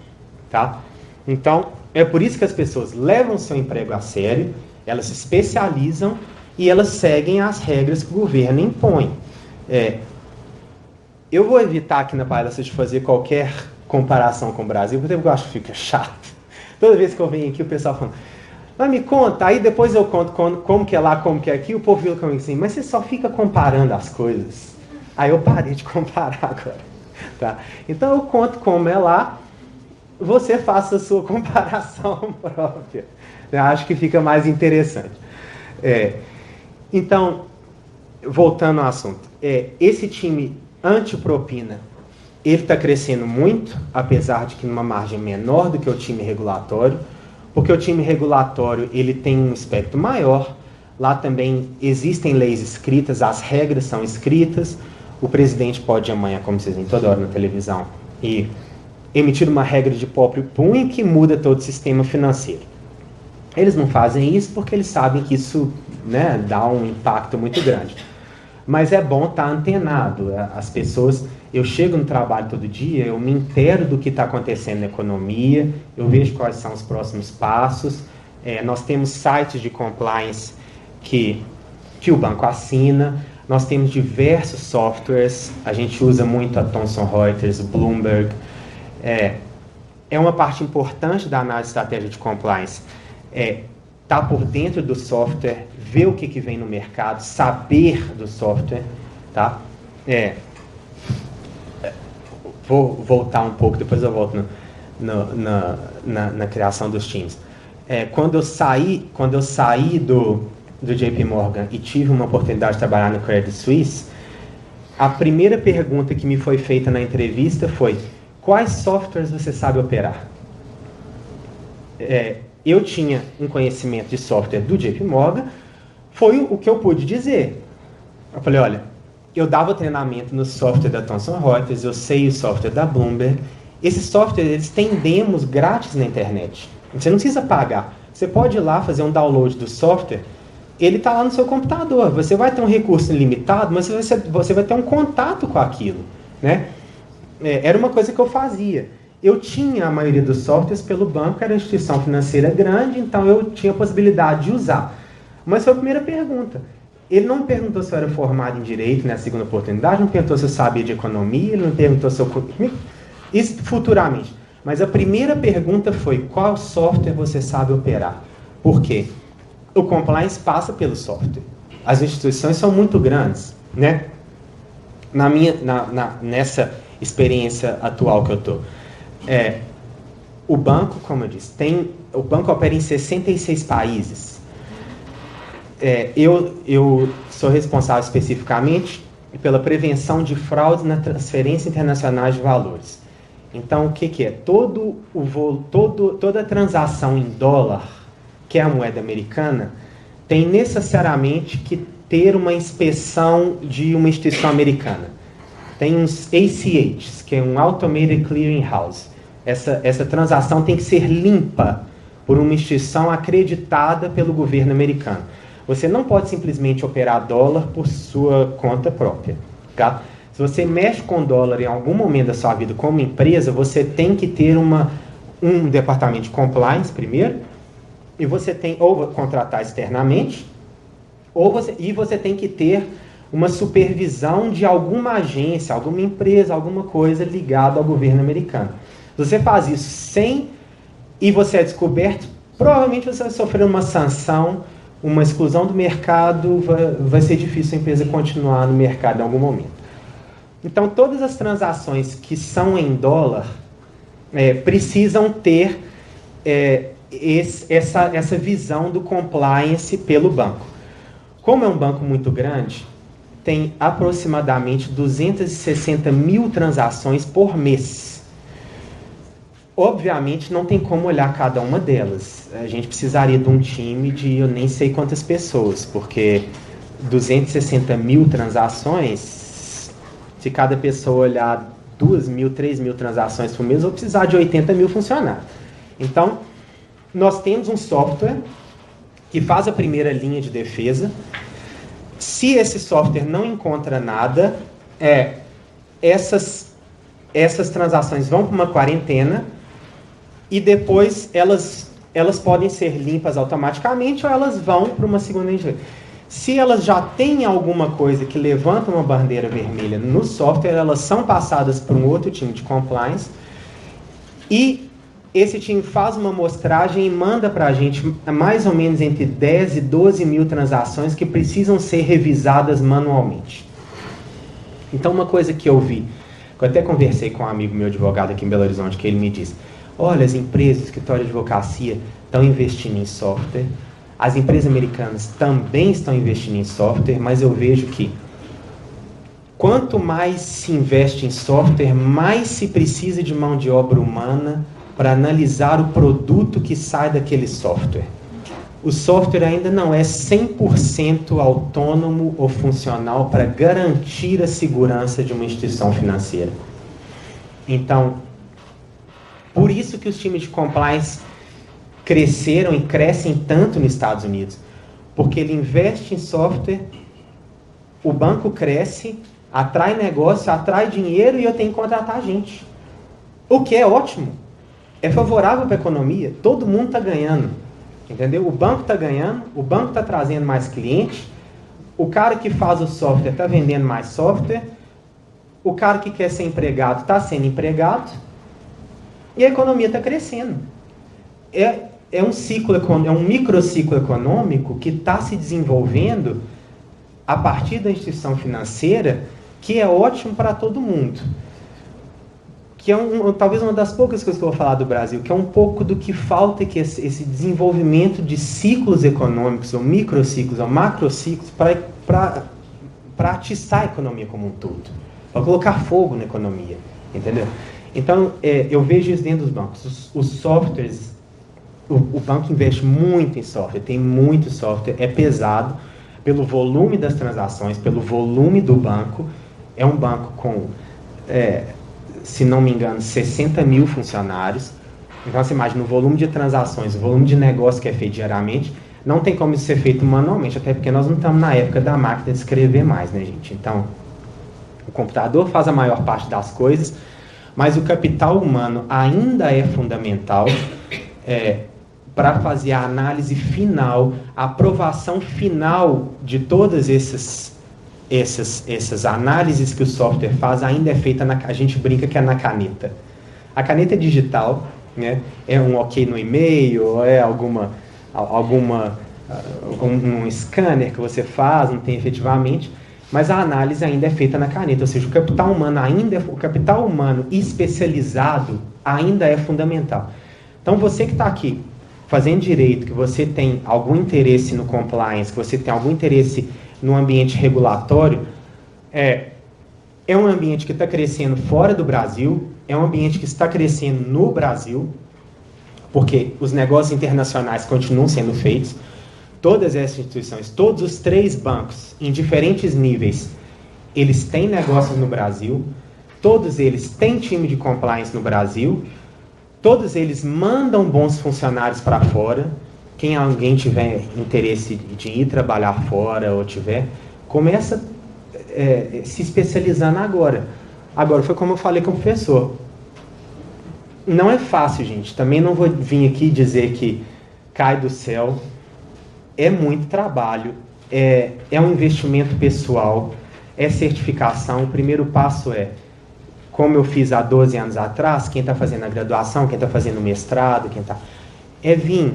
Tá? Então, é por isso que as pessoas levam seu emprego a sério, elas se especializam e elas seguem as regras que o governo impõe. Eu vou evitar aqui na palestra de fazer qualquer comparação com o Brasil, porque eu acho que fica chato. Toda vez que eu venho aqui, o pessoal fala, mas me conta, aí depois eu conto como que é lá, como que é aqui, o povo vira comigo assim, mas você só fica comparando as coisas. Aí eu parei de comparar agora. Tá? Então eu conto como é lá, você faça a sua comparação própria. Eu acho que fica mais interessante. Então, voltando ao assunto, esse time antipropina, ele está crescendo muito, apesar de que numa margem menor do que o time regulatório, porque o time regulatório ele tem um espectro maior, lá também existem leis escritas, as regras são escritas, o presidente pode amanhã, como vocês veem toda hora na televisão, e emitir uma regra de próprio punho que muda todo o sistema financeiro. Eles não fazem isso porque eles sabem que isso, né, dá um impacto muito grande. Mas é bom estar antenado. As pessoas, eu chego no trabalho todo dia, eu me intero do que está acontecendo na economia, eu vejo quais são os próximos passos. Nós temos sites de compliance que o banco assina, nós temos diversos softwares, a gente usa muito a Thomson Reuters, Bloomberg. É uma parte importante da análise de estratégia de compliance. Estar por dentro do software, ver o que vem no mercado, saber do software, tá? Vou voltar um pouco, depois eu volto na criação dos times. Quando eu saí do JP Morgan e tive uma oportunidade de trabalhar no Credit Suisse, a primeira pergunta que me foi feita na entrevista foi: quais softwares você sabe operar? Eu tinha um conhecimento de software do JP Morgan, foi o que eu pude dizer. Eu falei, olha, eu dava treinamento no software da Thomson Reuters, eu sei o software da Bloomberg. Esses softwares, eles têm demos grátis na internet. Você não precisa pagar. Você pode ir lá fazer um download do software, ele está lá no seu computador. Você vai ter um recurso limitado, mas você vai ter um contato com aquilo, né? Era uma coisa que eu fazia. Eu tinha a maioria dos softwares pelo banco, era uma instituição financeira grande, então eu tinha a possibilidade de usar. Mas foi a primeira pergunta. Ele não me perguntou se eu era formado em Direito na segunda oportunidade, não perguntou se eu sabia de Economia, ele não perguntou se eu... Isso futuramente. Mas a primeira pergunta foi: qual software você sabe operar? Por quê? O compliance passa pelo software. As instituições são muito grandes, né? Nessa experiência atual que eu estou. O banco, como eu disse, o banco opera em 66 países. Eu sou responsável especificamente pela prevenção de fraudes na transferência internacional de valores. Então, o que é? Toda transação em dólar, que é a moeda americana, tem necessariamente que ter uma inspeção de uma instituição americana. Tem uns ACHs, que é um Automated Clearing House. Essa transação tem que ser limpa por uma instituição acreditada pelo governo americano. Você não pode simplesmente operar dólar por sua conta própria. Tá? Se você mexe com dólar em algum momento da sua vida como empresa, você tem que ter um departamento de compliance primeiro, e você tem ou contratar externamente, e você tem que ter uma supervisão de alguma agência, alguma empresa, alguma coisa ligada ao governo americano. Se você faz isso e você é descoberto, provavelmente você vai sofrer uma sanção, uma exclusão do mercado, vai ser difícil a empresa continuar no mercado em algum momento. Então, todas as transações que são em dólar precisam ter essa visão do compliance pelo banco. Como é um banco muito grande, tem aproximadamente 260 mil transações por mês. Obviamente, não tem como olhar cada uma delas. A gente precisaria de um time de eu nem sei quantas pessoas, porque 260 mil transações, se cada pessoa olhar 2.000, 3.000 transações por mês, eu vou precisar de 80 mil funcionários. Então, nós temos um software que faz a primeira linha de defesa. Se esse software não encontra nada, essas transações vão para uma quarentena e depois elas podem ser limpas automaticamente ou elas vão para uma segunda linha. Se elas já têm alguma coisa que levanta uma bandeira vermelha no software, elas são passadas para um outro time de compliance e esse time faz uma amostragem e manda para a gente mais ou menos entre 10 e 12 mil transações que precisam ser revisadas manualmente. Então, uma coisa que eu vi, que eu até conversei com um amigo meu advogado aqui em Belo Horizonte, que ele me disse, olha, as empresas, escritório de advocacia, estão investindo em software, as empresas americanas também estão investindo em software, mas eu vejo que quanto mais se investe em software, mais se precisa de mão de obra humana para analisar o produto que sai daquele software. O software ainda não é 100% autônomo ou funcional para garantir a segurança de uma instituição financeira. Então, por isso que os times de compliance cresceram e crescem tanto nos Estados Unidos. Porque ele investe em software, o banco cresce, atrai negócio, atrai dinheiro e eu tenho que contratar gente. O que é ótimo. É favorável para a economia. Todo mundo está ganhando. Entendeu? O banco está ganhando, o banco está trazendo mais clientes, o cara que faz o software está vendendo mais software, o cara que quer ser empregado está sendo empregado e a economia está crescendo. É um microciclo econômico que está se desenvolvendo a partir da instituição financeira, que é ótimo para todo mundo. Que é talvez uma das poucas coisas que eu vou falar do Brasil, que é um pouco do que falta, que esse desenvolvimento de ciclos econômicos, ou microciclos, ou macrociclos, para atiçar a economia como um todo, para colocar fogo na economia, entendeu? Então, eu vejo isso dentro dos bancos. Os softwares, o banco investe muito em software, tem muito software, é pesado pelo volume das transações, pelo volume do banco. É um banco com, se não me engano, 60 mil funcionários. Então, você imagina o volume de transações, o volume de negócio que é feito diariamente, não tem como isso ser feito manualmente, até porque nós não estamos na época da máquina de escrever mais, né, gente? Então, o computador faz a maior parte das coisas, mas o capital humano ainda é fundamental para fazer a análise final, a aprovação final de todas essas análises que o software faz, ainda é feita, a gente brinca que é na caneta. A caneta é digital, né? É um ok no e-mail, é um scanner que você faz, não tem efetivamente, mas a análise ainda é feita na caneta, ou seja, o capital humano especializado ainda é fundamental. Então, você que está aqui fazendo direito, que você tem algum interesse no compliance, que você tem algum interesse no ambiente regulatório, é um ambiente que está crescendo fora do Brasil, é um ambiente que está crescendo no Brasil, porque os negócios internacionais continuam sendo feitos. Todas essas instituições, todos os 3 bancos, em diferentes níveis, eles têm negócios no Brasil, todos eles têm time de compliance no Brasil, todos eles mandam bons funcionários para fora. Quem alguém tiver interesse de ir trabalhar fora ou começa se especializando agora. Agora, foi como eu falei com o professor. Não é fácil, gente. Também não vou vir aqui dizer que cai do céu. É muito trabalho. É um investimento pessoal. É certificação. O primeiro passo como eu fiz há 12 anos atrás, quem está fazendo a graduação, quem está fazendo o mestrado, vir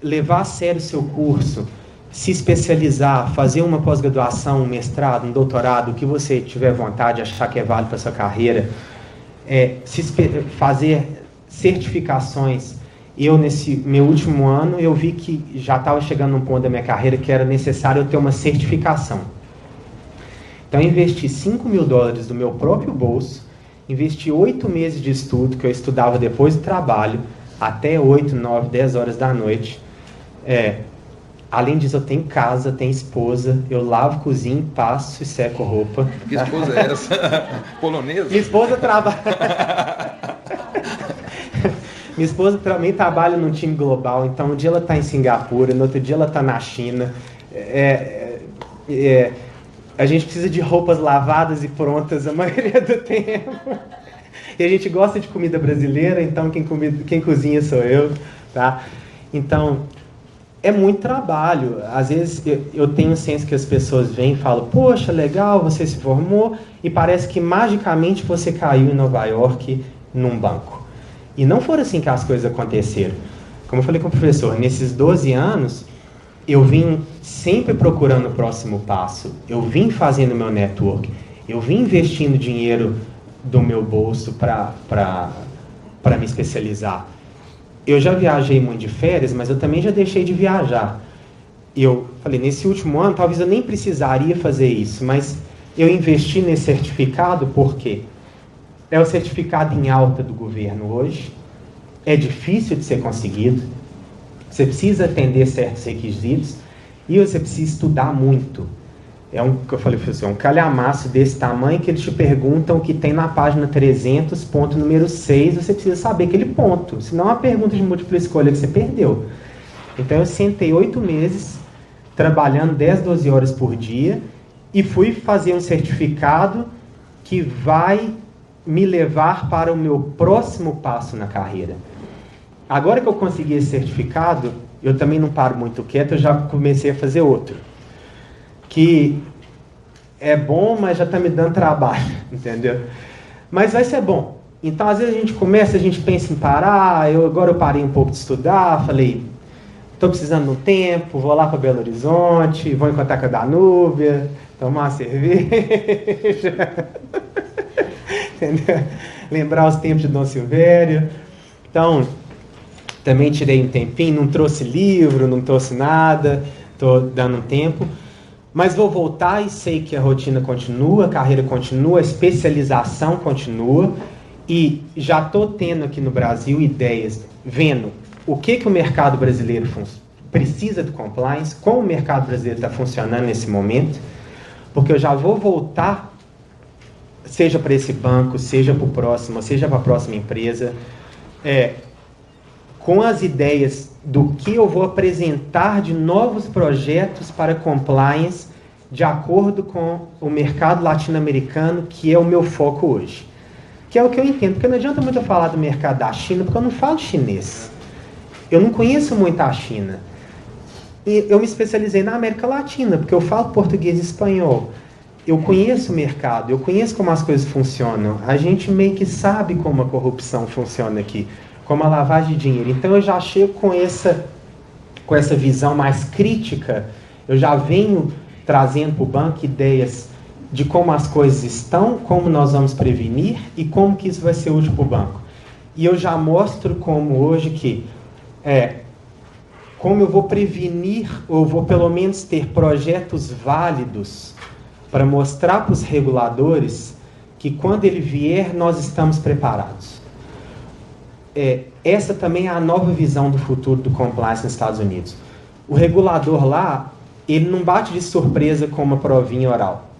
levar a sério o seu curso, se especializar, fazer uma pós-graduação, um mestrado, um doutorado, o que você tiver vontade, achar que é válido para a sua carreira, fazer certificações. Eu, nesse meu último ano, eu vi que já estava chegando num ponto da minha carreira que era necessário eu ter uma certificação. Então, eu investi $5.000 do meu próprio bolso, investi 8 meses de estudo, que eu estudava depois do trabalho, até 8, 9, 10 horas da noite, Além disso, eu tenho casa, tenho esposa, eu lavo, cozinho, passo e seco roupa.
Que esposa é essa? Polonesa?
Minha esposa trabalha... Minha esposa também trabalha num time global, então um dia ela está em Singapura, no outro dia ela está na China. A gente precisa de roupas lavadas e prontas a maioria do tempo. E a gente gosta de comida brasileira, então quem cozinha sou eu, tá? Então, é muito trabalho. Às vezes eu tenho senso que as pessoas vêm e falam, poxa, legal, você se formou, e parece que magicamente você caiu em Nova York num banco. E não foram assim que as coisas aconteceram. Como eu falei com o professor, nesses 12 anos, eu vim sempre procurando o próximo passo. Eu vim fazendo meu network. Eu vim investindo dinheiro do meu bolso para me especializar. Eu já viajei muito de férias, mas eu também já deixei de viajar. Eu falei, nesse último ano, talvez eu nem precisaria fazer isso, mas eu investi nesse certificado porque é o certificado em alta do governo hoje, é difícil de ser conseguido, você precisa atender certos requisitos e você precisa estudar muito. Que eu falei, professor, um calhamaço desse tamanho que eles te perguntam o que tem na página 300, ponto número 6, você precisa saber aquele ponto, senão é uma pergunta de múltipla escolha que você perdeu. Então eu sentei 8 meses, trabalhando 10, 12 horas por dia, e fui fazer um certificado que vai me levar para o meu próximo passo na carreira. Agora que eu consegui esse certificado, eu também não paro muito quieto, eu já comecei a fazer outro. Que é bom, mas já está me dando trabalho, entendeu? Mas vai ser bom. Então, às vezes a gente começa, a gente pensa em parar, agora eu parei um pouco de estudar, falei, estou precisando de um tempo, vou lá para Belo Horizonte, vou encontrar com a Danúbia, tomar uma cerveja, entendeu? Lembrar os tempos de Dom Silvério. Então, também tirei um tempinho, não trouxe livro, não trouxe nada, estou dando um tempo. Mas vou voltar e sei que a rotina continua, a carreira continua, a especialização continua. E já estou tendo aqui no Brasil ideias, vendo o que o mercado brasileiro precisa de compliance, como o mercado brasileiro está funcionando nesse momento. Porque eu já vou voltar, seja para esse banco, seja para o próximo, seja para a próxima empresa, com as ideias do que eu vou apresentar de novos projetos para compliance de acordo com o mercado latino-americano, que é o meu foco hoje. Que é o que eu entendo, porque não adianta muito eu falar do mercado da China, porque eu não falo chinês. Eu não conheço muito a China. E eu me especializei na América Latina, porque eu falo português e espanhol. Eu conheço o mercado, eu conheço como as coisas funcionam. A gente meio que sabe como a corrupção funciona aqui, como a lavagem de dinheiro. Então eu já chego com essa visão mais crítica, eu já venho trazendo para o banco ideias de como as coisas estão, como nós vamos prevenir e como que isso vai ser útil para o banco. E eu já mostro como hoje que, como eu vou prevenir, ou vou pelo menos ter projetos válidos para mostrar para os reguladores que quando ele vier, nós estamos preparados. Essa também é a nova visão do futuro do compliance nos Estados Unidos. O regulador lá, ele não bate de surpresa com uma provinha oral.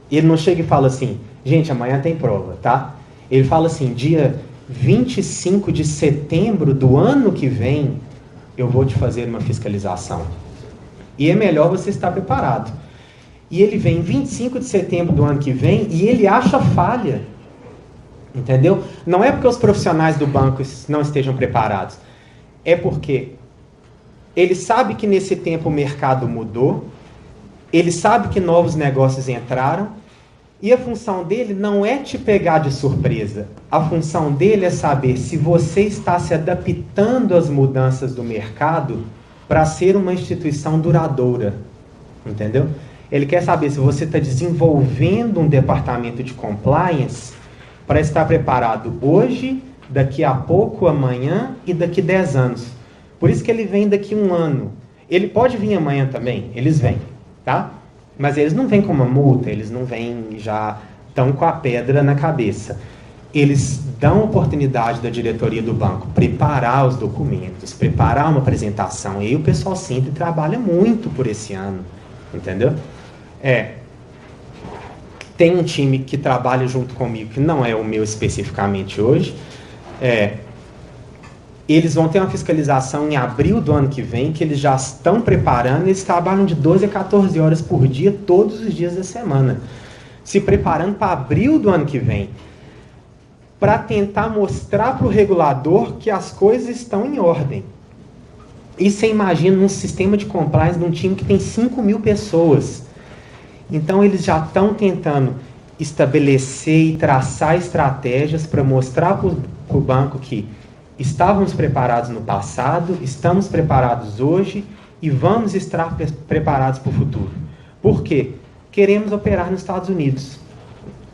Ele não chega e fala assim, gente, amanhã tem prova, tá? Ele fala assim, dia 25 de setembro do ano que vem, eu vou te fazer uma fiscalização. E é melhor você estar preparado. E ele vem 25 de setembro do ano que vem e ele acha falha. Entendeu? Não é porque os profissionais do banco não estejam preparados. É porque ele sabe que nesse tempo o mercado mudou, ele sabe que novos negócios entraram, e a função dele não é te pegar de surpresa. A função dele é saber se você está se adaptando às mudanças do mercado para ser uma instituição duradoura. Entendeu? Ele quer saber se você está desenvolvendo um departamento de compliance para estar preparado hoje, daqui a pouco, amanhã e daqui 10 anos. Por isso que ele vem daqui 1 ano. Ele pode vir amanhã também, eles vêm, tá? Mas eles não vêm com uma multa, eles não vêm já tão com a pedra na cabeça. eles dão a oportunidade da diretoria do banco preparar os documentos, preparar uma apresentação. E aí o pessoal sempre trabalha muito por esse ano, entendeu? Tem um time que trabalha junto comigo, que não é o meu especificamente hoje. Eles vão ter uma fiscalização em abril do ano que vem, que eles já estão preparando. Eles trabalham de 12 a 14 horas por dia, todos os dias da semana, se preparando para abril do ano que vem, para tentar mostrar para o regulador que as coisas estão em ordem. E você imagina um sistema de compliance de um time que tem 5.000 pessoas. Então eles já estão tentando estabelecer e traçar estratégias para mostrar para o banco que estávamos preparados no passado, estamos preparados hoje e vamos estar preparados para o futuro. Por quê? Queremos operar nos Estados Unidos.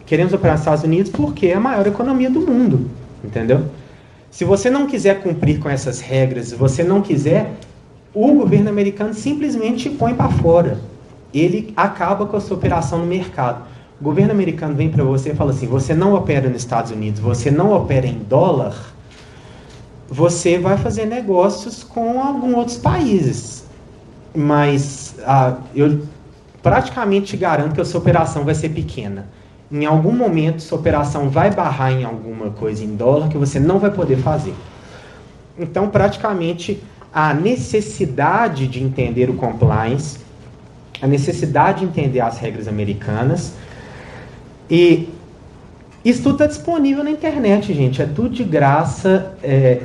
Queremos operar nos Estados Unidos porque é a maior economia do mundo, entendeu? Se você não quiser cumprir com essas regras, se você não quiser, o governo americano simplesmente põe para fora. Ele acaba com a sua operação no mercado. O governo americano vem para você e fala assim: você não opera nos Estados Unidos, você não opera em dólar, você vai fazer negócios com alguns outros países. Mas eu praticamente garanto que a sua operação vai ser pequena. Em algum momento, sua operação vai barrar em alguma coisa em dólar que você não vai poder fazer. Então, praticamente, a necessidade de entender o compliance, a necessidade de entender as regras americanas, e isso tudo está disponível na internet, gente. É tudo de graça, é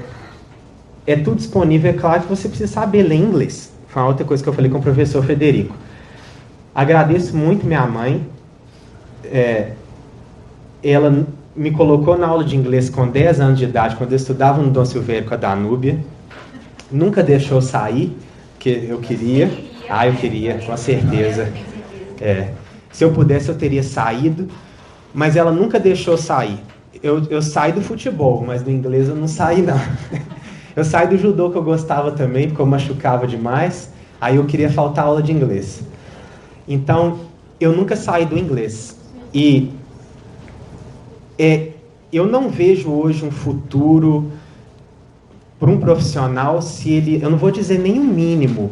tudo disponível. É claro que você precisa saber ler inglês. Foi uma outra coisa que eu falei com o professor Frederico. Agradeço muito minha mãe. Ela me colocou na aula de inglês com 10 anos de idade, quando eu estudava no Dom Silvério com a Danúbia. Nunca deixou sair, que eu queria. Eu queria, com certeza. Se eu pudesse, eu teria saído, mas ela nunca deixou sair. Eu saí do futebol, mas do inglês eu não saí, não. Eu saí do judô, que eu gostava também, porque eu machucava demais. Aí eu queria faltar aula de inglês. Então, eu nunca saí do inglês. E eu não vejo hoje um futuro para um profissional se ele... Eu não vou dizer nem o mínimo.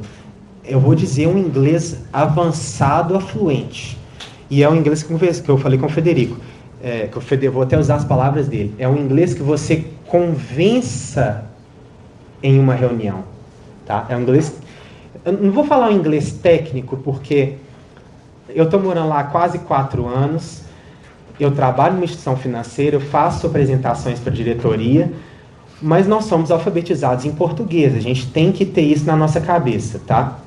Eu vou dizer um inglês avançado a fluente. E é um inglês que eu falei com o Federico. Vou até usar as palavras dele. É um inglês que você convença em uma reunião. Tá? É um inglês... Eu não vou falar um inglês técnico, porque eu estou morando lá há quase 4 anos. Eu trabalho numa instituição financeira, eu faço apresentações para a diretoria, mas nós somos alfabetizados em português. A gente tem que ter isso na nossa cabeça, tá?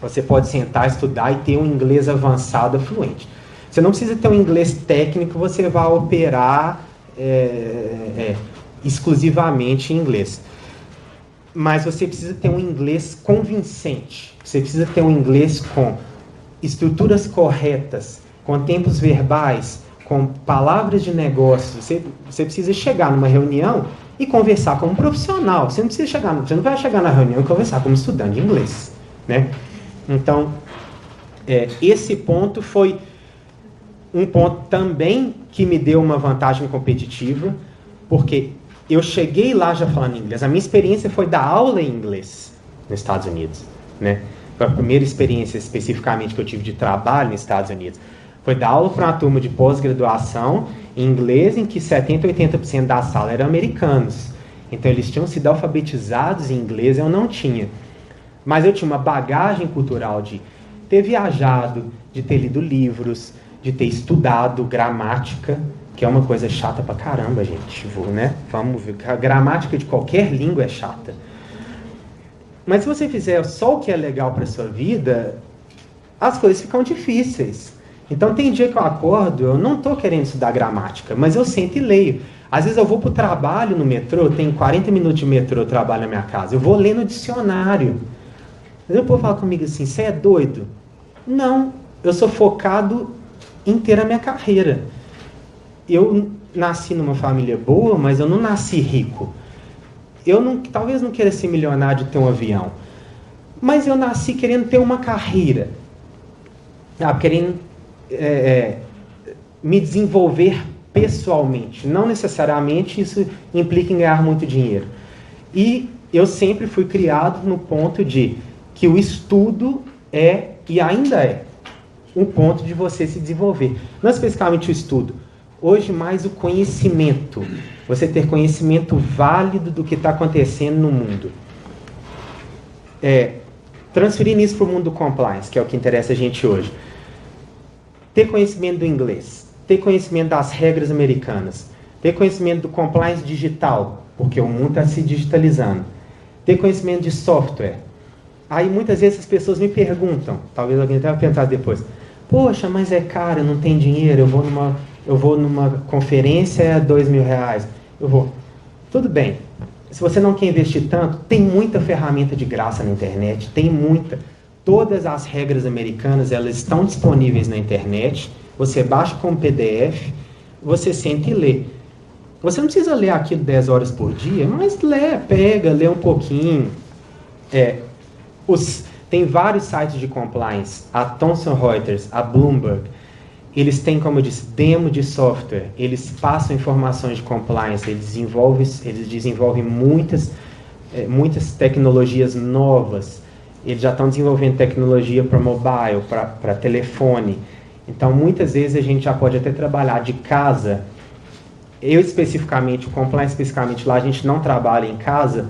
Você pode sentar, estudar e ter um inglês avançado, fluente. Você não precisa ter um inglês técnico, você vai operar exclusivamente em inglês. Mas você precisa ter um inglês convincente. Você precisa ter um inglês com estruturas corretas, com tempos verbais, com palavras de negócio. Você precisa chegar numa reunião e conversar como um profissional. Você não vai chegar na reunião e conversar como estudante de inglês, né? Então, esse ponto foi um ponto também que me deu uma vantagem competitiva, porque eu cheguei lá já falando inglês. A minha experiência foi dar aula em inglês nos Estados Unidos, né? Foi a primeira experiência especificamente que eu tive de trabalho nos Estados Unidos. Foi dar aula para uma turma de pós-graduação em inglês, em que 70% a 80% da sala eram americanos. Então, eles tinham sido alfabetizados em inglês, eu não tinha. Mas eu tinha uma bagagem cultural de ter viajado, de ter lido livros, de ter estudado gramática, que é uma coisa chata pra caramba, gente. Né? Vamos ver, a gramática de qualquer língua é chata. Mas se você fizer só o que é legal para sua vida, as coisas ficam difíceis. Então tem dia que eu acordo, eu não estou querendo estudar gramática, mas eu sento e leio. Às vezes eu vou para o trabalho no metrô, tem 40 minutos de metrô, eu trabalho na minha casa, eu vou ler no dicionário. Mas o povo fala comigo assim: você é doido? Não, eu sou focado em ter a minha carreira. Eu nasci numa família boa, mas eu não nasci rico. Talvez não queira ser milionário de ter um avião, mas eu nasci querendo ter uma carreira, querendo me desenvolver pessoalmente. Não necessariamente isso implica em ganhar muito dinheiro. E eu sempre fui criado no ponto de que o estudo é, e ainda é, um ponto de você se desenvolver. Não especificamente o estudo. Hoje, mais o conhecimento. Você ter conhecimento válido do que está acontecendo no mundo. Transferindo isso para o mundo do compliance, que é o que interessa a gente hoje. Ter conhecimento do inglês. Ter conhecimento das regras americanas. Ter conhecimento do compliance digital, porque o mundo está se digitalizando. Ter conhecimento de software. Aí muitas vezes as pessoas me perguntam, talvez alguém tenha perguntado depois, poxa, mas é caro, não tem dinheiro, eu vou numa conferência, é R$2.000, eu vou. Tudo bem, se você não quer investir tanto, tem muita ferramenta de graça na internet, tem muita. Todas as regras americanas, elas estão disponíveis na internet, você baixa como PDF, você senta e lê. Você não precisa ler aquilo 10 horas por dia, mas lê um pouquinho. Tem vários sites de compliance, a Thomson Reuters, a Bloomberg, eles têm, como eu disse, demo de software, eles passam informações de compliance, eles desenvolvem muitas tecnologias novas, eles já estão desenvolvendo tecnologia para mobile, para telefone, então muitas vezes a gente já pode até trabalhar de casa. Eu especificamente, o compliance especificamente lá, a gente não trabalha em casa,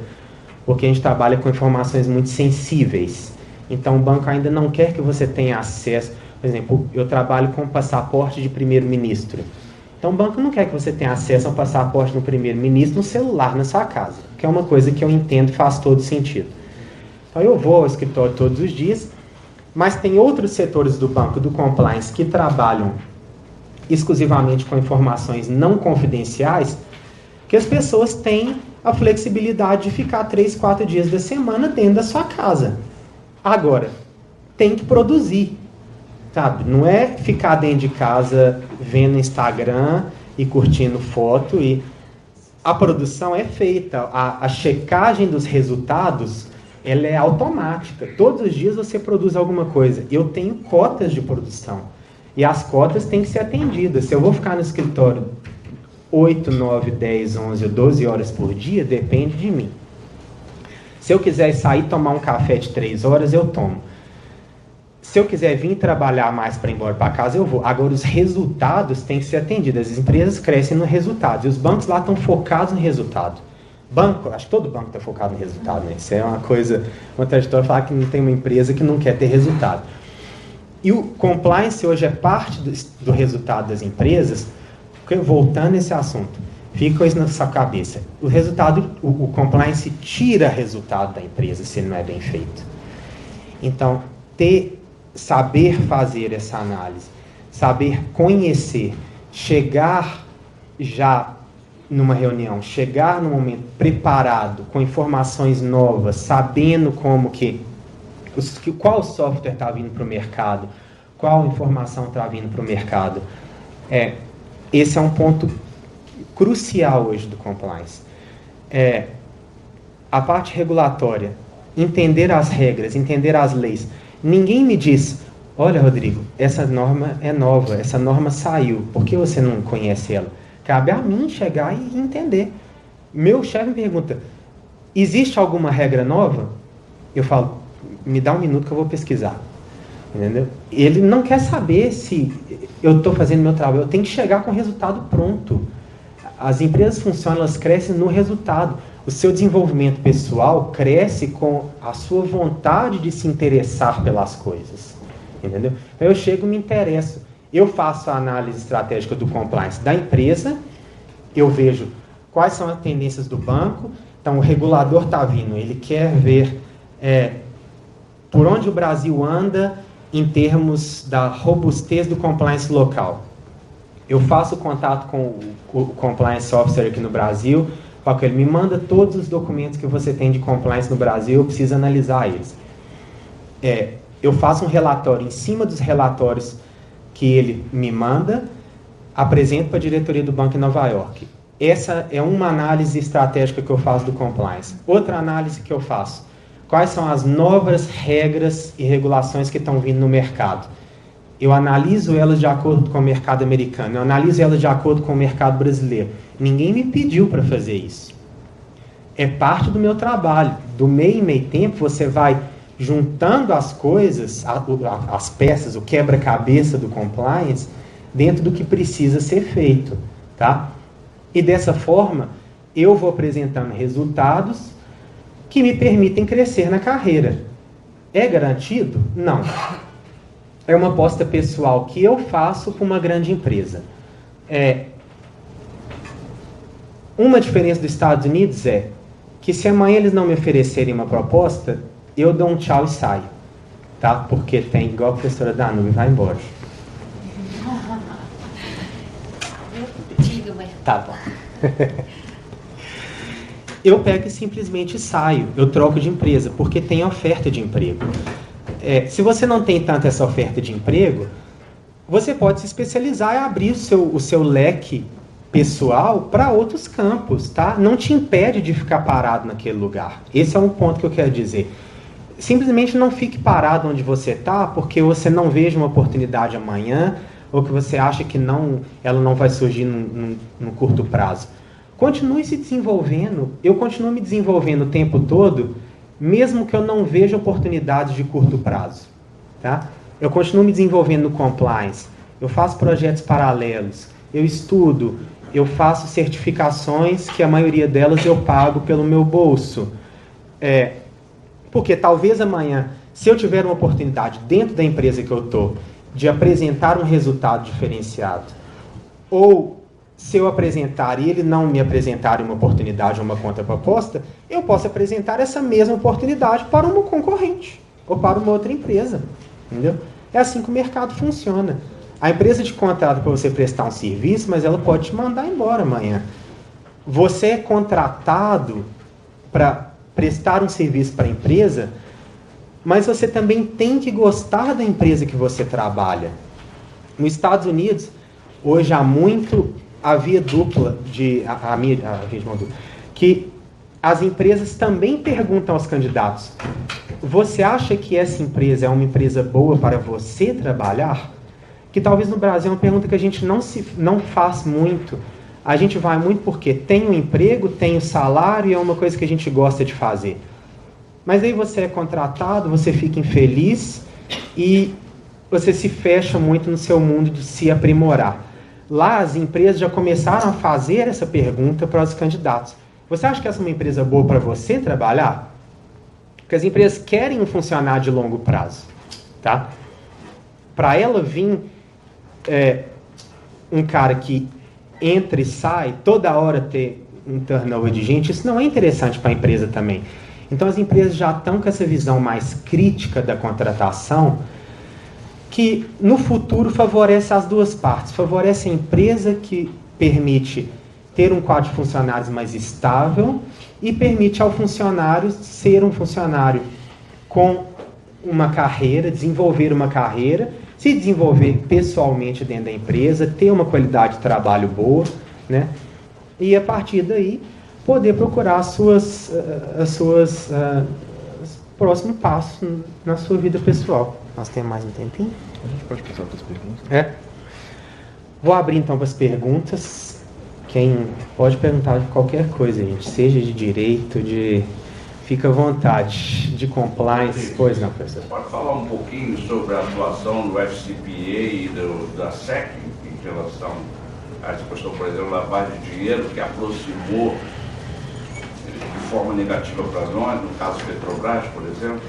porque a gente trabalha com informações muito sensíveis. Então, o banco ainda não quer que você tenha acesso. Por exemplo, eu trabalho com passaporte de primeiro-ministro. Então, o banco não quer que você tenha acesso ao passaporte do primeiro-ministro no celular, na sua casa, que é uma coisa que eu entendo e faz todo sentido. Então, eu vou ao escritório todos os dias, mas tem outros setores do banco, do compliance, que trabalham exclusivamente com informações não confidenciais, que as pessoas têm a flexibilidade de ficar 3, 4 dias da semana dentro da sua casa. Agora, tem que produzir, sabe? Não é ficar dentro de casa vendo Instagram e curtindo foto. A produção é feita, a checagem dos resultados, ela é automática. Todos os dias você produz alguma coisa. Eu tenho cotas de produção. E as cotas têm que ser atendidas. Se eu vou ficar no escritório 8, 9, 10, 11 ou 12 horas por dia, depende de mim. Se eu quiser sair e tomar um café de 3 horas, eu tomo. Se eu quiser vir trabalhar mais para ir embora para casa, eu vou. Agora, os resultados têm que ser atendidos. As empresas crescem no resultado. E os bancos lá estão focados no resultado. Acho que todo banco está focado no resultado, né? Isso é uma coisa contraditória falar que não tem uma empresa que não quer ter resultado. E o compliance hoje é parte do resultado das empresas. Porque, voltando a esse assunto, fica isso na sua cabeça. O compliance tira resultado da empresa se ele não é bem feito. Então, saber fazer essa análise, saber conhecer, chegar já numa reunião, chegar no momento preparado, com informações novas, sabendo qual software está vindo para o mercado, qual informação está vindo para o mercado. Esse é um ponto crucial hoje do compliance. A parte regulatória, entender as regras, entender as leis. Ninguém me diz, olha, Rodrigo, essa norma é nova, essa norma saiu, por que você não conhece ela? Cabe a mim chegar e entender. Meu chefe me pergunta, existe alguma regra nova? Eu falo, me dá um minuto que eu vou pesquisar. Entendeu? Ele não quer saber se eu estou fazendo meu trabalho, eu tenho que chegar com o resultado pronto. As empresas funcionam, elas crescem no resultado. O seu desenvolvimento pessoal cresce com a sua vontade de se interessar pelas coisas. Entendeu? Então eu chego e me interesso. Eu faço a análise estratégica do compliance da empresa, eu vejo quais são as tendências do banco. Então o regulador está vindo, ele quer ver por onde o Brasil anda em termos da robustez do compliance local. Eu faço contato com o compliance officer aqui no Brasil, falo que ele me manda todos os documentos que você tem de compliance no Brasil, eu preciso analisar eles. Eu faço um relatório em cima dos relatórios que ele me manda, apresento para a diretoria do banco em Nova York. Essa é uma análise estratégica que eu faço do compliance. Outra análise que eu faço, quais são as novas regras e regulações que estão vindo no mercado. eu analiso elas de acordo com o mercado americano, eu analiso elas de acordo com o mercado brasileiro. Ninguém me pediu para fazer isso. É parte do meu trabalho. Do meio em meio tempo, você vai juntando as coisas, as peças, o quebra-cabeça do compliance, dentro do que precisa ser feito, tá? E dessa forma, eu vou apresentando resultados que me permitem crescer na carreira. É garantido? Não. É uma aposta pessoal que eu faço para uma grande empresa. Uma diferença dos Estados Unidos é que se amanhã eles não me oferecerem uma proposta, eu dou um tchau e saio, tá? Porque tem, igual a professora Danube, vai embora. Tá bom. Eu pego e simplesmente saio, eu troco de empresa, porque tem oferta de emprego. Se você não tem tanto essa oferta de emprego, você pode se especializar e abrir o seu leque pessoal para outros campos, tá? Não te impede de ficar parado naquele lugar. Esse é um ponto que eu quero dizer. Simplesmente não fique parado onde você está, porque você não veja uma oportunidade amanhã, ou que você acha que ela não vai surgir no curto prazo. Continue se desenvolvendo. Eu continuo me desenvolvendo o tempo todo, mesmo que eu não veja oportunidades de curto prazo, tá? Eu continuo me desenvolvendo no compliance, eu faço projetos paralelos, eu estudo, eu faço certificações que a maioria delas eu pago pelo meu bolso. Porque talvez amanhã, se eu tiver uma oportunidade dentro da empresa que eu estou, de apresentar um resultado diferenciado, ou se eu apresentar e ele não me apresentar uma oportunidade ou uma contraproposta, eu posso apresentar essa mesma oportunidade para um concorrente ou para uma outra empresa. Entendeu? É assim que o mercado funciona. A empresa te contrata para você prestar um serviço, mas ela pode te mandar embora amanhã. Você é contratado para prestar um serviço para a empresa, mas você também tem que gostar da empresa que você trabalha. Nos Estados Unidos, hoje há muito a via dupla, que as empresas também perguntam aos candidatos: você acha que essa empresa é uma empresa boa para você trabalhar? Que talvez no Brasil é uma pergunta que a gente não faz muito. A gente vai muito porque tem um emprego, tem o salário e é uma coisa que a gente gosta de fazer. Mas aí você é contratado, você fica infeliz e você se fecha muito no seu mundo de se aprimorar. Lá as empresas já começaram a fazer essa pergunta para os candidatos. Você acha que essa é uma empresa boa para você trabalhar? Porque as empresas querem um funcionário de longo prazo, tá? Para ela vir um cara que entra e sai, toda hora ter um turnover de gente, isso não é interessante para a empresa também. Então as empresas já estão com essa visão mais crítica da contratação, que no futuro favorece as duas partes. Favorece a empresa, que permite ter um quadro de funcionários mais estável, e permite ao funcionário ser um funcionário com uma carreira, desenvolver uma carreira, se desenvolver pessoalmente dentro da empresa, ter uma qualidade de trabalho boa, né? E a partir daí poder procurar os próximos passos na sua vida pessoal. Nós temos mais um tempinho?
A gente pode passar para as perguntas?
Vou abrir então para as perguntas. Quem pode perguntar de qualquer coisa, gente, seja de direito, fica à vontade, de compliance, pois não, professor.
Você pode falar um pouquinho sobre a atuação do FCPA e da SEC em relação a essa questão, por exemplo, lavagem de dinheiro, que aproximou de forma negativa para nós, no caso Petrobras, por exemplo?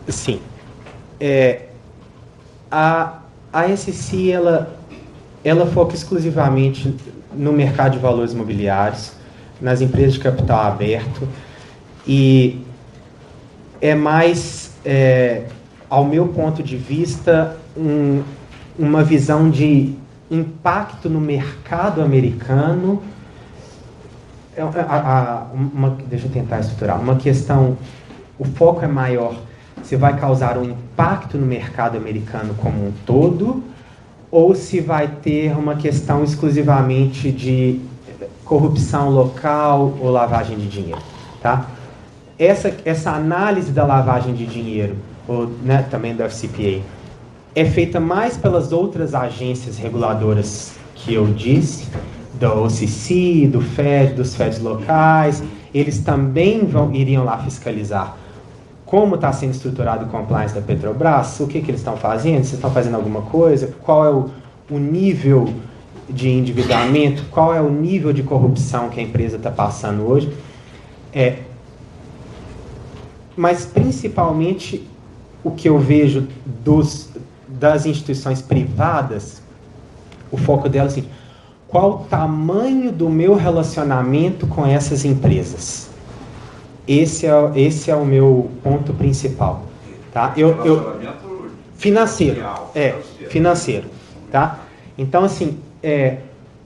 Sim. A SEC, ela foca exclusivamente no mercado de valores imobiliários, nas empresas de capital aberto, e é mais, ao meu ponto de vista, uma visão de impacto no mercado americano. Deixa eu tentar estruturar. Uma questão, o foco é maior, se vai causar um impacto no mercado americano como um todo, ou se vai ter uma questão exclusivamente de corrupção local ou lavagem de dinheiro, tá? Essa análise da lavagem de dinheiro, ou, né, também do FCPA, é feita mais pelas outras agências reguladoras que eu disse, do OCC, do FED, dos FEDs locais. Eles também iriam lá fiscalizar como está sendo estruturado o compliance da Petrobras, o que eles estão fazendo, se estão fazendo alguma coisa, qual é o nível de endividamento, qual é o nível de corrupção que a empresa está passando hoje. Mas, principalmente, o que eu vejo das instituições privadas, o foco delas é assim, qual o tamanho do meu relacionamento com essas empresas? Esse é o meu ponto principal. Tá? Financeiro. Financeiro. Tá? Então, assim,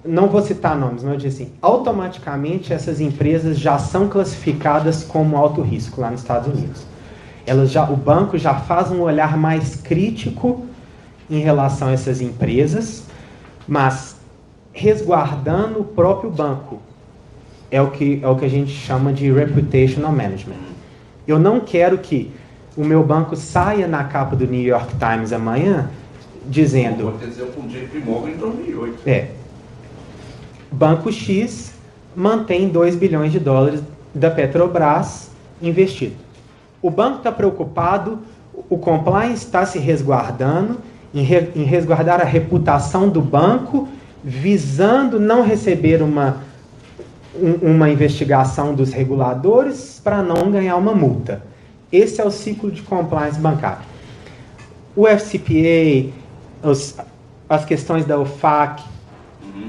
não vou citar nomes, mas eu digo assim, automaticamente essas empresas já são classificadas como alto risco lá nos Estados Unidos. O banco já faz um olhar mais crítico em relação a essas empresas, mas resguardando o próprio banco. É o que a gente chama de reputational management. Eu não quero que o meu banco saia na capa do New York Times amanhã dizendo...
Vou dizer com o JP Morgan em 2008.
Banco X mantém 2 bilhões de dólares da Petrobras investido. O banco está preocupado, o compliance está se resguardando, em resguardar a reputação do banco, visando não receber uma investigação dos reguladores para não ganhar uma multa. Esse é o ciclo de compliance bancário. O FCPA, as questões da OFAC,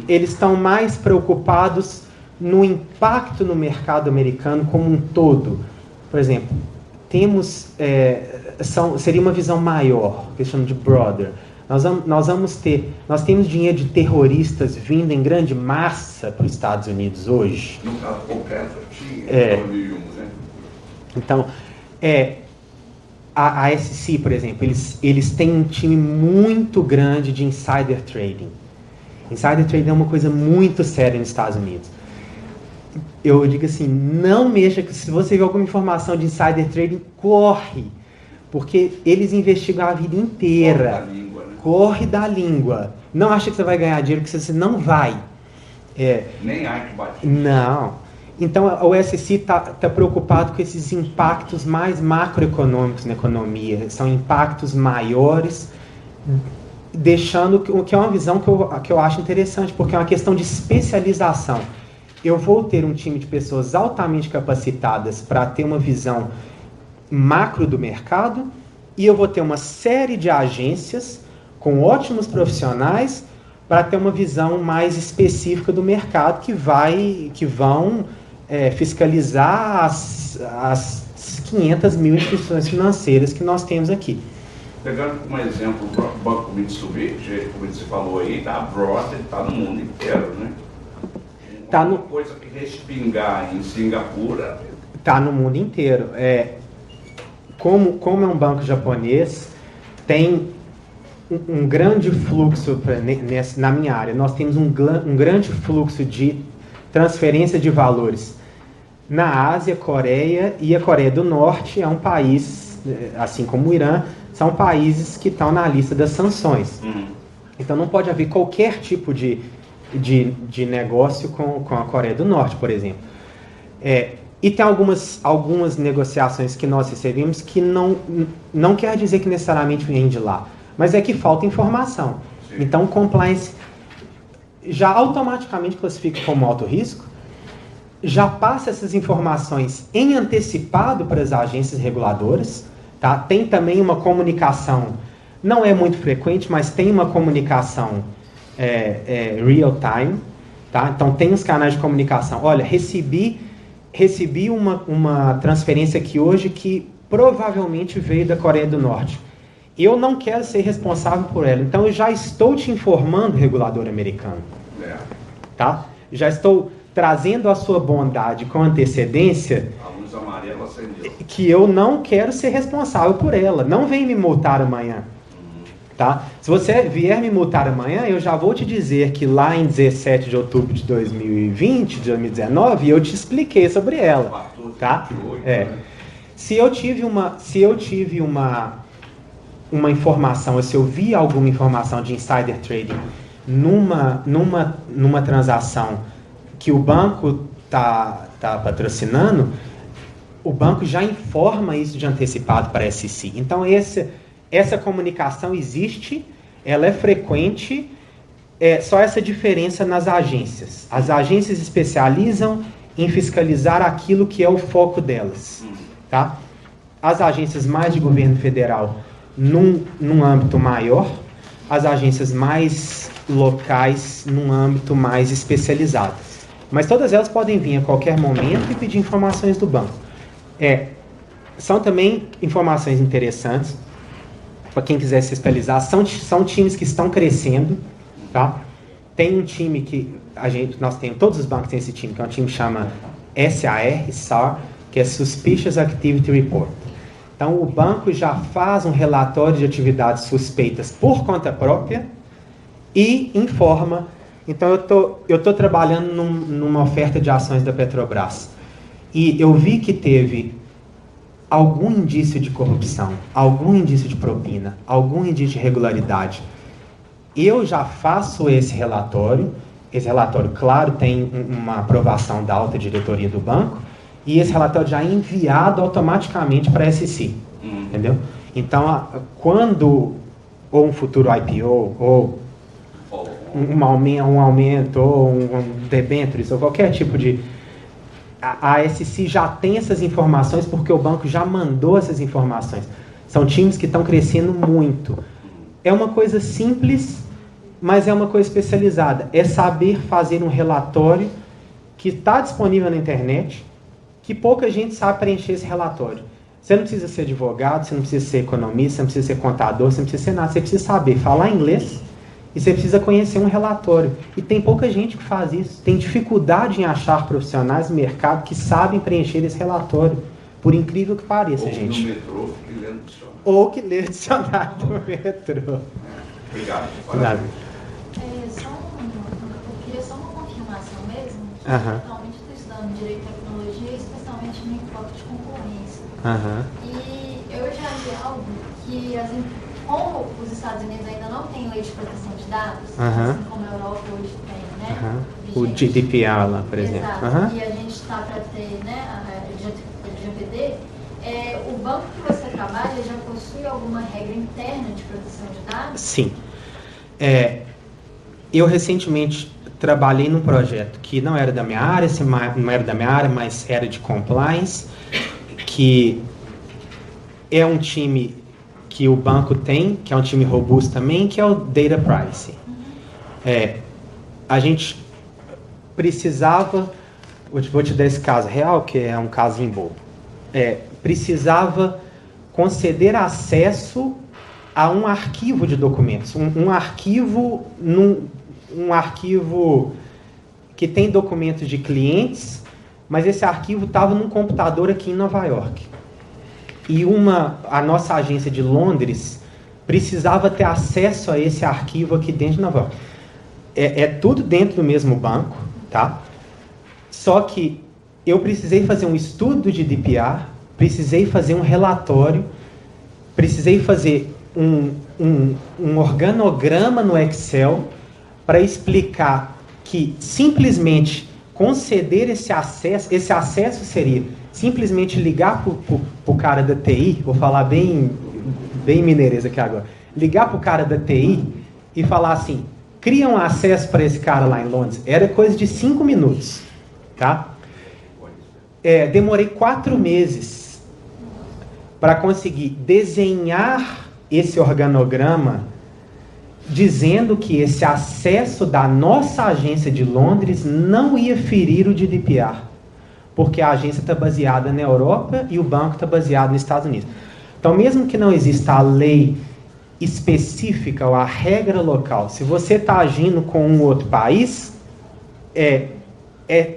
eles estão mais preocupados no impacto no mercado americano como um todo. Por exemplo, seria uma visão maior, que eles chamam de broader. Nós temos dinheiro de terroristas vindo em grande massa para os Estados Unidos hoje.
No caso concreto, tinha 2001, né?
Então, a SEC, por exemplo, eles têm um time muito grande de insider trading. Insider trading é uma coisa muito séria nos Estados Unidos. Eu digo assim, não mexa, se você vê alguma informação de insider trading, corre, porque eles investigam a vida inteira. Corre da língua. Não acha que você vai ganhar dinheiro, porque você não vai.
Nem há que bater.
Não. Então, o SEC está preocupado com esses impactos mais macroeconômicos na economia. São impactos maiores, deixando que é uma visão que eu acho interessante, porque é uma questão de especialização. Eu vou ter um time de pessoas altamente capacitadas para ter uma visão macro do mercado, e eu vou ter uma série de agências com ótimos profissionais para ter uma visão mais específica do mercado que vão fiscalizar as 500 mil instituições financeiras que nós temos aqui.
Pegando como exemplo o Banco Mitsubishi, como você falou aí, está broad, está no mundo inteiro, né? Uma coisa que respingar em Singapura...
Está no mundo inteiro. Como é um banco japonês, tem um grande fluxo, na minha área, nós temos um grande fluxo de transferência de valores na Ásia, Coreia, e a Coreia do Norte é um país, assim como o Irã, são países que estão na lista das sanções. Então não pode haver qualquer tipo de negócio com a Coreia do Norte, por exemplo. E tem algumas negociações que nós recebemos que não quer dizer que necessariamente vem de lá, mas é que falta informação. Sim. Então, o compliance já automaticamente classifica como alto risco, já passa essas informações em antecipado para as agências reguladoras, tá? Tem também uma comunicação, não é muito frequente, mas tem uma comunicação real time, tá? Então, tem os canais de comunicação. Olha, recebi uma transferência aqui hoje que provavelmente veio da Coreia do Norte. Eu não quero ser responsável por ela, então eu já estou te informando, regulador americano. Tá? Já estou trazendo a sua bondade com antecedência,
a luz amarela acendeu,
que eu não quero ser responsável por ela. Não vem me multar amanhã. Tá? Se você vier me multar amanhã, eu já vou te dizer que lá em 17 de outubro de 2020, de 2019, eu te expliquei sobre ela. Tá? Se eu tive uma informação, ou se eu vi alguma informação de insider trading numa transação que o banco tá patrocinando, o banco já informa isso de antecipado para a SEC. Então, essa comunicação existe, ela é frequente, só essa diferença nas agências. As agências especializam em fiscalizar aquilo que é o foco delas. Tá? As agências mais de governo federal num âmbito maior, as agências mais locais num âmbito mais especializado. Mas todas elas podem vir a qualquer momento e pedir informações do banco. São também informações interessantes para quem quiser se especializar. São times que estão crescendo, tá? Tem um time que todos os bancos têm esse time, que é um time que chama SAR, que é Suspicious Activity Report. Então o banco já faz um relatório de atividades suspeitas por conta própria e informa. Então eu tô trabalhando numa oferta de ações da Petrobras. E eu vi que teve algum indício de corrupção, algum indício de propina, algum indício de irregularidade. Eu já faço esse relatório. Esse relatório, claro, tem uma aprovação da alta diretoria do banco. E esse relatório já é enviado automaticamente para a SEC. Entendeu? Então, quando ou um futuro IPO, ou um aumento, ou um debêntures, ou qualquer tipo de... A SEC já tem essas informações porque o banco já mandou essas informações. São times que estão crescendo muito. É uma coisa simples, mas é uma coisa especializada. É saber fazer um relatório que está disponível na internet, que pouca gente sabe preencher esse relatório. Você não precisa ser advogado, você não precisa ser economista, você não precisa ser contador, você não precisa ser nada. Você precisa saber falar inglês e você precisa conhecer um relatório. E tem pouca gente que faz isso. Tem dificuldade em achar profissionais no mercado que sabem preencher esse relatório. Por incrível que pareça, gente.
No metrô, que lê no dicionário.
Ou que lê dicionário no metrô.
Obrigado.
Nada.
Eu queria só uma confirmação mesmo. Atualmente estou estudando Direito e Tecnologia, especialmente no enfoque de concorrência. E eu já vi algo que, como os Estados Unidos ainda não têm lei de proteção de dados, assim como a Europa hoje tem, né?
O GDPR lá, por exemplo.
Exato. E a gente está para ter, né, a LGPD. O banco que você trabalha já possui alguma regra interna de proteção de dados?
Sim. Eu recentemente trabalhei num projeto que não era da minha área, mas era de compliance, que é um time que o banco tem, que é um time robusto também, que é o Data Privacy. A gente precisava, vou te dar esse caso real, que é um caso em bobo. Precisava conceder acesso a um arquivo de documentos, um arquivo que tem documentos de clientes, mas esse arquivo estava num computador aqui em Nova York. E a nossa agência de Londres precisava ter acesso a esse arquivo aqui dentro de Nova York. É tudo dentro do mesmo banco, tá? Só que eu precisei fazer um estudo de GDPR, precisei fazer um relatório, precisei fazer um organograma no Excel para explicar que simplesmente conceder esse acesso seria simplesmente ligar para o cara da TI, vou falar bem mineirês aqui agora, ligar para o cara da TI e falar assim, cria um acesso para esse cara lá em Londres. Era coisa de 5 minutos, tá? Demorei 4 meses para conseguir desenhar esse organograma dizendo que esse acesso da nossa agência de Londres não ia ferir o GDPR, porque a agência está baseada na Europa e o banco está baseado nos Estados Unidos. Então, mesmo que não exista a lei específica ou a regra local, se você está agindo com um outro país,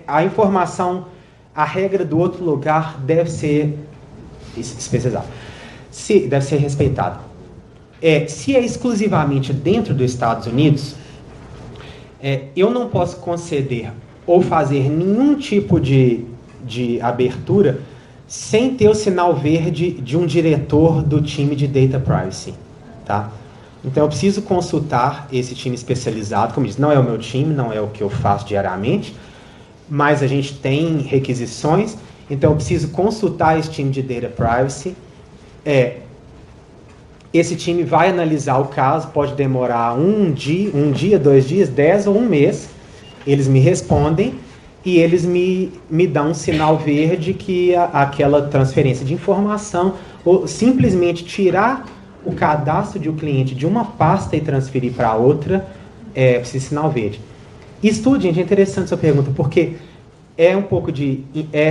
a informação, a regra do outro lugar deve ser especializada, deve ser respeitada. Se é exclusivamente dentro dos Estados Unidos, eu não posso conceder ou fazer nenhum tipo de abertura sem ter o sinal verde de um diretor do time de Data Privacy. tá? Então eu preciso consultar esse time especializado, como diz, não é o meu time, não é o que eu faço diariamente, mas a gente tem requisições, então eu preciso consultar esse time de Data Privacy. Esse time vai analisar o caso, pode demorar um dia, 2 dias, 10 ou 1 mês. Eles me respondem e eles me dão um sinal verde que aquela transferência de informação, ou simplesmente tirar o cadastro de um cliente de uma pasta e transferir para outra, precisa de sinal verde. Isso, gente, é interessante sua pergunta, porque é um pouco de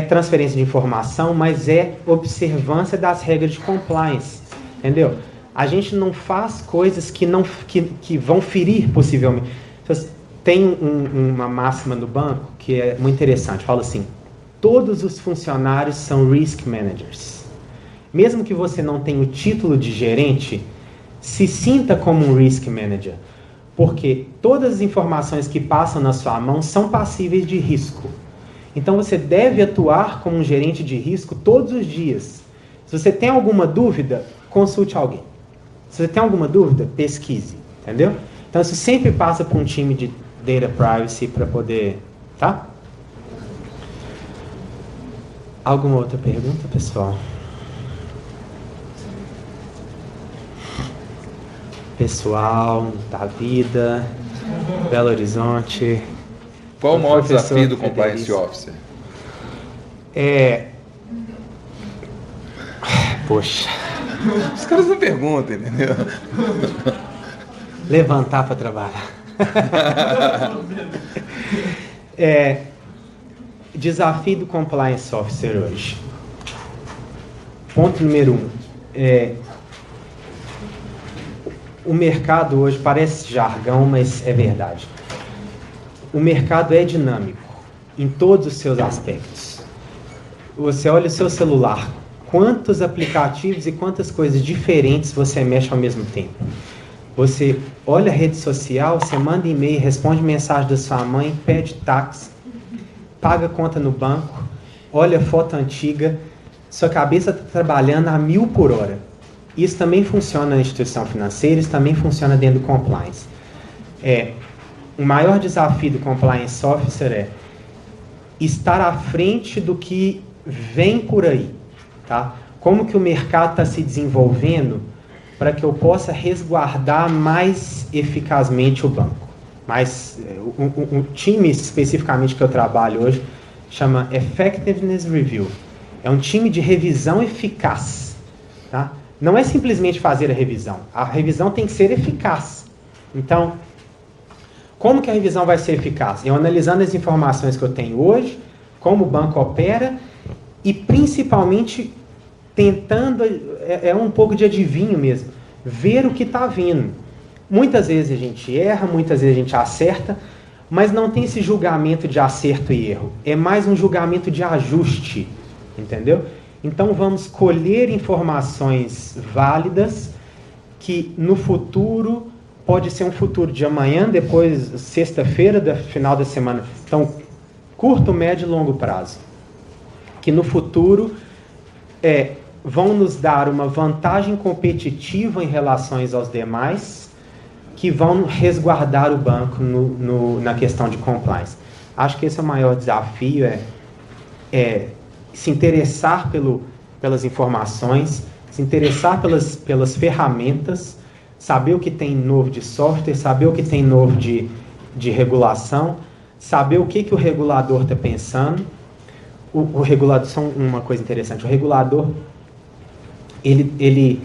transferência de informação, mas é observância das regras de compliance, entendeu? A gente não faz coisas que vão ferir possivelmente. Tem uma máxima no banco que é muito interessante, fala assim, todos os funcionários são risk managers. Mesmo que você não tenha o título de gerente, se sinta como um risk manager, porque todas as informações que passam na sua mão são passíveis de risco. Então você deve atuar como um gerente de risco todos os dias. Se você tem alguma dúvida, consulte alguém. Se você tem alguma dúvida, pesquise, entendeu? Então isso sempre passa por um time de Data Privacy para poder, tá? Alguma outra pergunta, pessoal? Pessoal, da vida, Belo Horizonte.
Qual o maior desafio do Compliance Officer?
Poxa.
Os caras não perguntam, entendeu?
Levantar para trabalhar. Desafio do Compliance Officer hoje. Ponto número 1. O mercado hoje parece jargão, mas é verdade. O mercado é dinâmico em todos os seus aspectos. Você olha o seu celular, quantos aplicativos e quantas coisas diferentes você mexe ao mesmo tempo. Você olha a rede social, você manda e-mail, responde mensagem da sua mãe, pede táxi, paga conta no banco, olha foto antiga, sua cabeça está trabalhando a 1000 por hora. Isso também funciona na instituição financeira, isso também funciona dentro do compliance. O maior desafio do Compliance Officer é estar à frente do que vem por aí, tá? Como que o mercado está se desenvolvendo para que eu possa resguardar mais eficazmente o banco. Mas o time especificamente que eu trabalho hoje chama Effectiveness Review. É um time de revisão eficaz, tá? Não é simplesmente fazer a revisão tem que ser eficaz. Então, como que a revisão vai ser eficaz? Eu analisando as informações que eu tenho hoje, como o banco opera e principalmente tentando, um pouco de adivinho mesmo, ver o que está vindo. Muitas vezes a gente erra, muitas vezes a gente acerta, mas não tem esse julgamento de acerto e erro. É mais um julgamento de ajuste, entendeu? Então vamos colher informações válidas que no futuro, pode ser um futuro de amanhã, depois sexta-feira, final da semana. Então, curto, médio e longo prazo. Que no futuro vão nos dar uma vantagem competitiva em relação aos demais, que vão resguardar o banco na questão de compliance. Acho que esse é o maior desafio, se interessar pelas informações, se interessar pelas ferramentas, saber o que tem novo de software, saber o que tem novo de regulação, saber o que o regulador está pensando. O regulador, só uma coisa interessante, o regulador, ele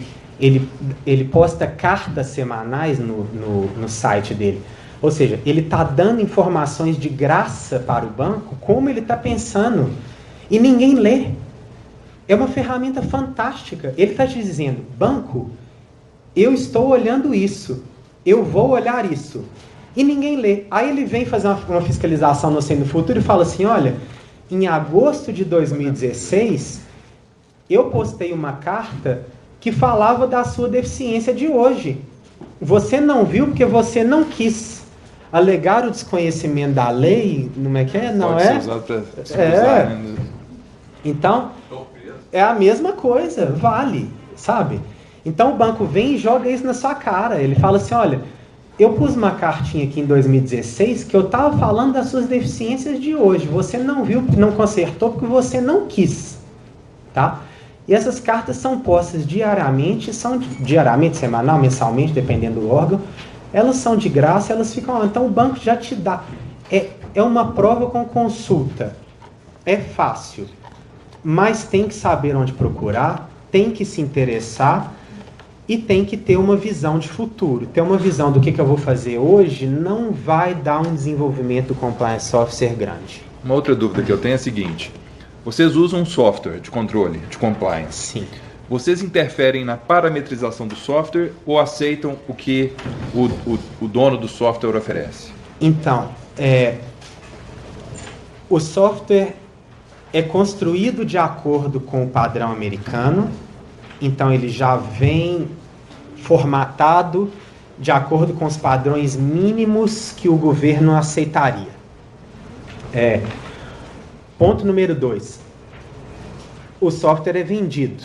posta cartas semanais no site dele. Ou seja, ele está dando informações de graça para o banco, como ele está pensando, e ninguém lê. É uma ferramenta fantástica. Ele está te dizendo, banco, eu estou olhando isso, eu vou olhar isso, e ninguém lê. Aí ele vem fazer uma fiscalização no futuro e fala assim, olha, em agosto de 2016, eu postei uma carta que falava da sua deficiência de hoje. Você não viu porque você não quis alegar o desconhecimento da lei, não é que é? Não
pode
é?
ser usado para usar, né?
Então, é a mesma coisa, vale, sabe? Então o banco vem e joga isso na sua cara. Ele fala assim, olha, eu pus uma cartinha aqui em 2016 que eu estava falando das suas deficiências de hoje. Você não viu, não consertou porque você não quis. Tá? E essas cartas são postas diariamente, semanal, mensalmente, dependendo do órgão. Elas são de graça, elas ficam lá. Então o banco já te dá. É uma prova com consulta. É fácil. Mas tem que saber onde procurar, tem que se interessar e tem que ter uma visão de futuro. Ter uma visão do que eu vou fazer hoje não vai dar um desenvolvimento do compliance officer grande.
Uma outra dúvida que eu tenho é a seguinte. Vocês usam um software de controle, de compliance.
Sim.
Vocês interferem na parametrização do software ou aceitam o que o dono do software oferece?
Então, o software é construído de acordo com o padrão americano, então ele já vem formatado de acordo com os padrões mínimos que o governo aceitaria. Ponto número 2. O software é vendido.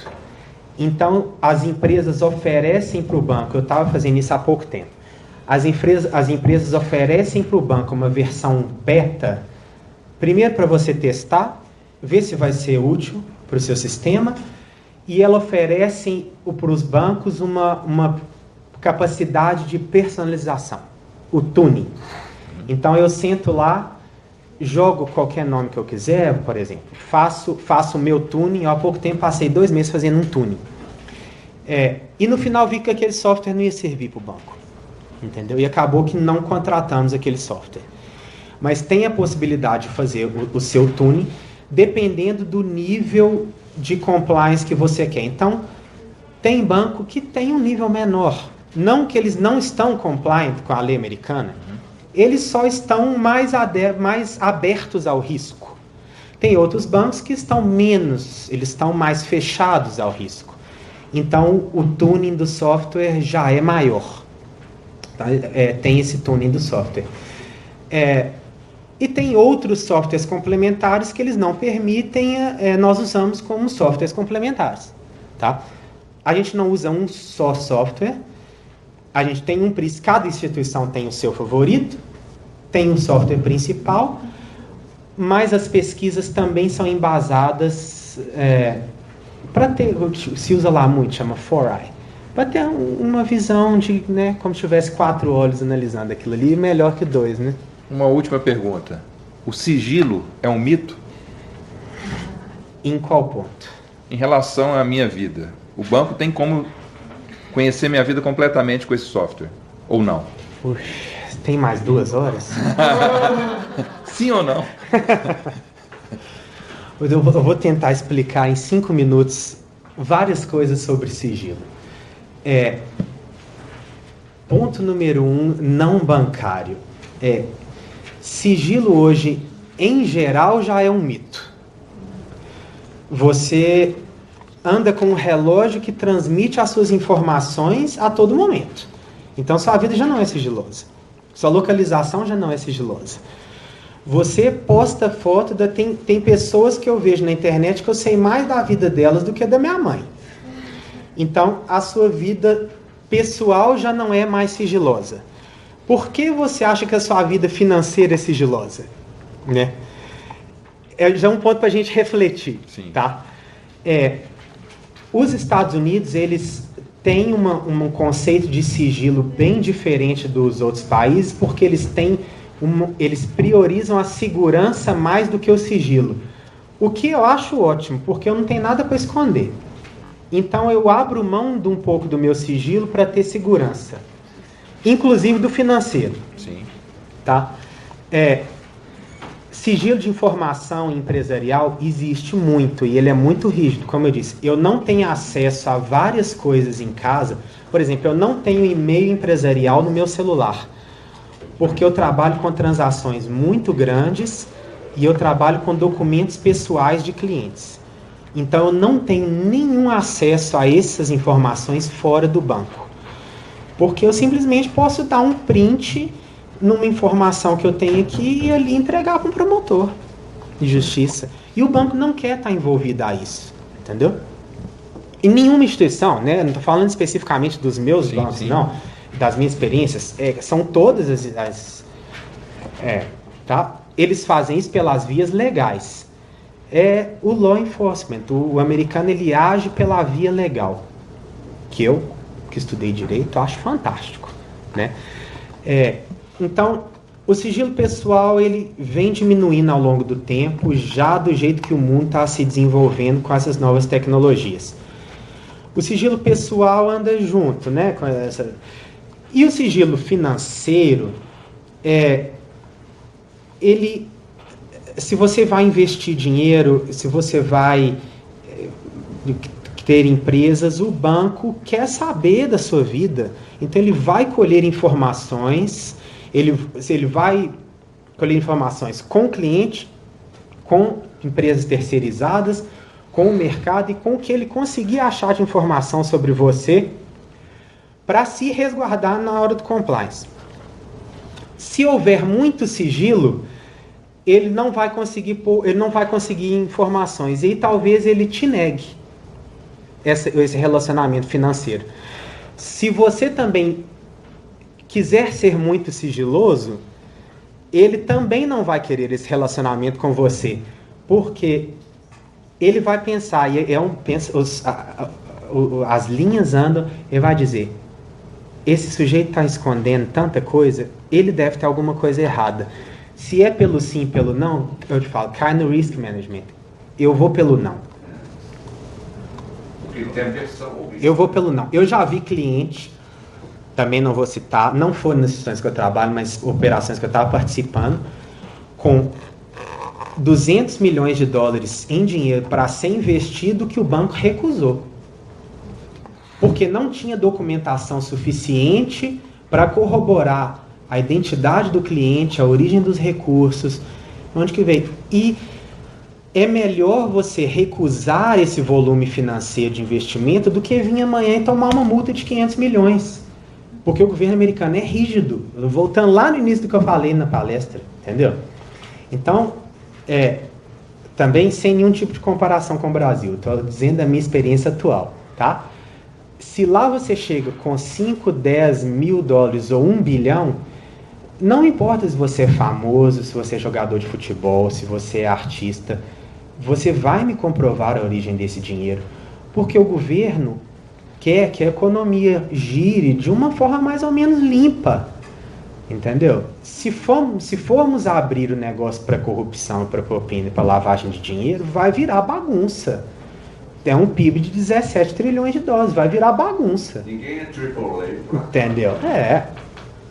Então, as empresas oferecem para o banco, eu estava fazendo isso há pouco tempo, as empresas oferecem para o banco uma versão beta, primeiro para você testar, ver se vai ser útil para o seu sistema, e ela oferece para os bancos uma capacidade de personalização, o tuning. Então, eu sento lá, jogo qualquer nome que eu quiser, por exemplo, faço o meu tuning. Há pouco tempo passei 2 meses fazendo um tuning. E no final vi que aquele software não ia servir para o banco. Entendeu? E acabou que não contratamos aquele software. Mas tem a possibilidade de fazer o seu tuning dependendo do nível de compliance que você quer. Então, tem banco que tem um nível menor. Não que eles não estão compliant com a lei americana. Eles só estão mais abertos ao risco. Tem outros bancos que estão menos, eles estão mais fechados ao risco. Então, o tuning do software já é maior. Tá? Tem esse tuning do software. E tem outros softwares complementares que eles não permitem, nós usamos como softwares complementares. Tá? A gente não usa um só software. A gente tem cada instituição tem o seu favorito, tem um software principal, mas as pesquisas também são embasadas para ter, se usa lá muito, chama 4i, para ter uma visão de, né, como se tivesse 4 olhos analisando aquilo ali, melhor que 2, né?
Uma última pergunta. O sigilo é um mito?
Em qual ponto?
Em relação à minha vida. O banco tem como conhecer minha vida completamente com esse software? Ou não?
Puxa, tem mais 2 horas?
Sim ou não?
Eu vou tentar explicar em 5 minutos várias coisas sobre sigilo. Ponto número 1, não bancário. Sigilo hoje, em geral, já é um mito. Você anda com um relógio que transmite as suas informações a todo momento. Então, sua vida já não é sigilosa. Sua localização já não é sigilosa. Você posta foto, tem pessoas que eu vejo na internet que eu sei mais da vida delas do que da minha mãe. Então, a sua vida pessoal já não é mais sigilosa. Por que você acha que a sua vida financeira é sigilosa? Né? Já é um ponto para a gente refletir.
Sim.
Tá? Os Estados Unidos, eles têm um conceito de sigilo bem diferente dos outros países, porque eles priorizam a segurança mais do que o sigilo. O que eu acho ótimo, porque eu não tenho nada para esconder. Então eu abro mão de um pouco do meu sigilo para ter segurança. Inclusive do financeiro.
Sim.
Tá? Sigilo de informação empresarial existe muito e ele é muito rígido, como eu disse. Eu não tenho acesso a várias coisas em casa. Por exemplo, eu não tenho e-mail empresarial no meu celular, porque eu trabalho com transações muito grandes e eu trabalho com documentos pessoais de clientes. Então, eu não tenho nenhum acesso a essas informações fora do banco, porque eu simplesmente posso dar um print numa informação que eu tenho aqui e ali entregar para um promotor de justiça. E o banco não quer estar envolvido a isso, entendeu? em nenhuma instituição, né? Não estou falando especificamente dos meus bancos,
sim.
não, das minhas experiências, são todas tá? Eles fazem isso pelas vias legais. O law enforcement, o americano, ele age pela via legal, que eu, que estudei direito, acho fantástico, né? Então, o sigilo pessoal, ele vem diminuindo ao longo do tempo, já do jeito que o mundo está se desenvolvendo com essas novas tecnologias. O sigilo pessoal anda junto, né? Com essa... E o sigilo financeiro, ele, se você vai investir dinheiro, se você vai ter empresas, o banco quer saber da sua vida. Então, ele vai colher informações, ele vai colher informações com o cliente, com empresas terceirizadas, com o mercado e com o que ele conseguir achar de informação sobre você para se resguardar na hora do compliance. Se houver muito sigilo, ele não vai conseguir informações e talvez ele te negue esse relacionamento financeiro. Se você também quiser ser muito sigiloso, ele também não vai querer esse relacionamento com você, porque ele vai pensar, as linhas andam, ele vai dizer, esse sujeito está escondendo tanta coisa, ele deve ter alguma coisa errada. Se é pelo sim, pelo não, eu te falo, cai no risk management. Eu vou pelo não. Eu vou pelo não. Eu já vi cliente, também não vou citar, não foram nas instituições que eu trabalho, mas operações que eu estava participando, com $200 milhões em dinheiro para ser investido que o banco recusou. Porque não tinha documentação suficiente para corroborar a identidade do cliente, a origem dos recursos, onde que veio. E é melhor você recusar esse volume financeiro de investimento do que vir amanhã e tomar uma multa de 500 milhões. Porque o governo americano é rígido. Voltando lá no início do que eu falei na palestra, entendeu? Então, também sem nenhum tipo de comparação com o Brasil. Estou dizendo a minha experiência atual, tá? Se lá você chega com 5, 10 mil dólares ou 1 bilhão, não importa se você é famoso, se você é jogador de futebol, se você é artista, você vai me comprovar a origem desse dinheiro. Porque o governo quer que a economia gire de uma forma mais ou menos limpa. Entendeu? Se formos abrir o negócio para corrupção, para propina, para lavagem de dinheiro, vai virar bagunça. É um PIB de 17 trilhões de dólares, vai virar bagunça.
Ninguém é AAA.
Entendeu?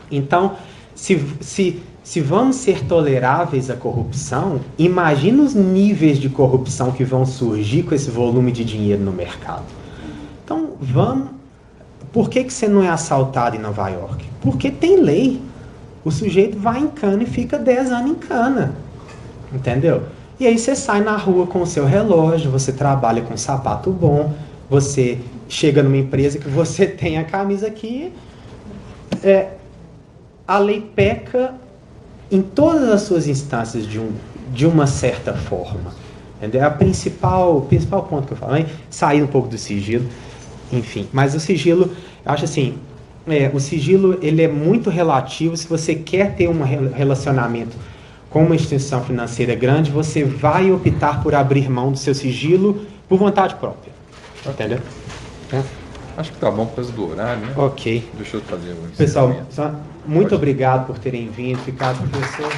Então, se vamos ser toleráveis à corrupção, imagina os níveis de corrupção que vão surgir com esse volume de dinheiro no mercado. Então, por que você não é assaltado em Nova York? Porque tem lei. O sujeito vai em cana e fica 10 anos em cana. Entendeu? E aí você sai na rua com o seu relógio, você trabalha com um sapato bom, você chega numa empresa que você tem a camisa aqui. A lei peca em todas as suas instâncias de uma certa forma. Entendeu? O principal ponto que eu falo, sair um pouco do sigilo, enfim. Mas o sigilo, eu acho assim, o sigilo ele é muito relativo. Se você quer ter um relacionamento com uma instituição financeira grande, você vai optar por abrir mão do seu sigilo por vontade própria. Entendeu?
Acho que tá bom por causa do horário, né?
Ok.
Deixa eu fazer o
pessoal, muito obrigado por terem vindo. Obrigado, professor.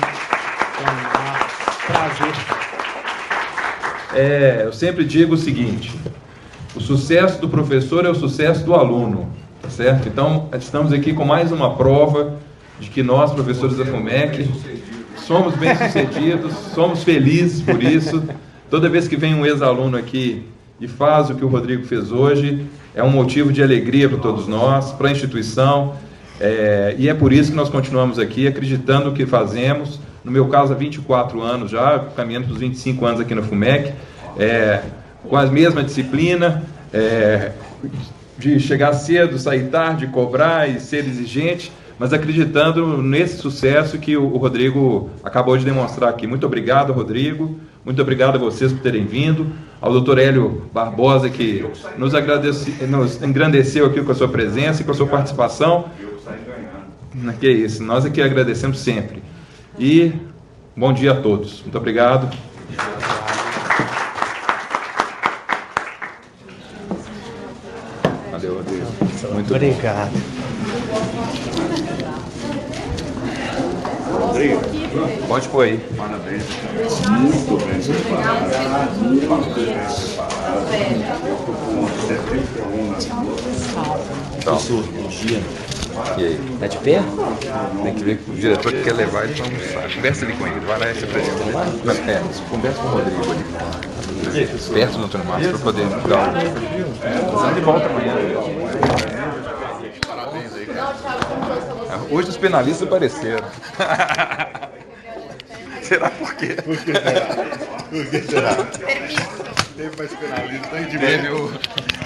Prazer.
Eu sempre digo o seguinte: o sucesso do professor é o sucesso do aluno, tá certo? Então, estamos aqui com mais uma prova de que nós, professores da FUMEC, somos bem-sucedidos, somos felizes por isso. Toda vez que vem um ex-aluno aqui e faz o que o Rodrigo fez hoje, é um motivo de alegria para todos nós, para a instituição, e é por isso que nós continuamos aqui, acreditando no que fazemos. No meu caso, há 24 anos já, caminhando para os 25 anos aqui na FUMEC, com a mesma disciplina, de chegar cedo, sair tarde, cobrar e ser exigente, mas acreditando nesse sucesso que o Rodrigo acabou de demonstrar aqui. Muito obrigado, Rodrigo. Muito obrigado a vocês por terem vindo. Ao doutor Hélio Barbosa, que nos engrandeceu aqui com a sua presença e com a sua participação. Que é isso, nós aqui agradecemos sempre. E bom dia a todos. Muito obrigado. Valeu, Rodrigo. Muito
obrigado.
Rodrigo,
pode pôr aí.
parabéns. Muito bem preparado. Muito bem preparado.
Então,
Bom dia.
e aí?
Tá de pé?
Tem que ver que o diretor quer levar ele para almoçar. Conversa ali com ele, vai lá e se presente. Conversa com o Rodrigo ali. Perto do Antônio Márcio para poder dar Estamos de volta amanhã. Parabéns aí, cara. Hoje os penalistas apareceram. Será por quê?
Por que será? Por que será? Teve mais penalista, tem de ver.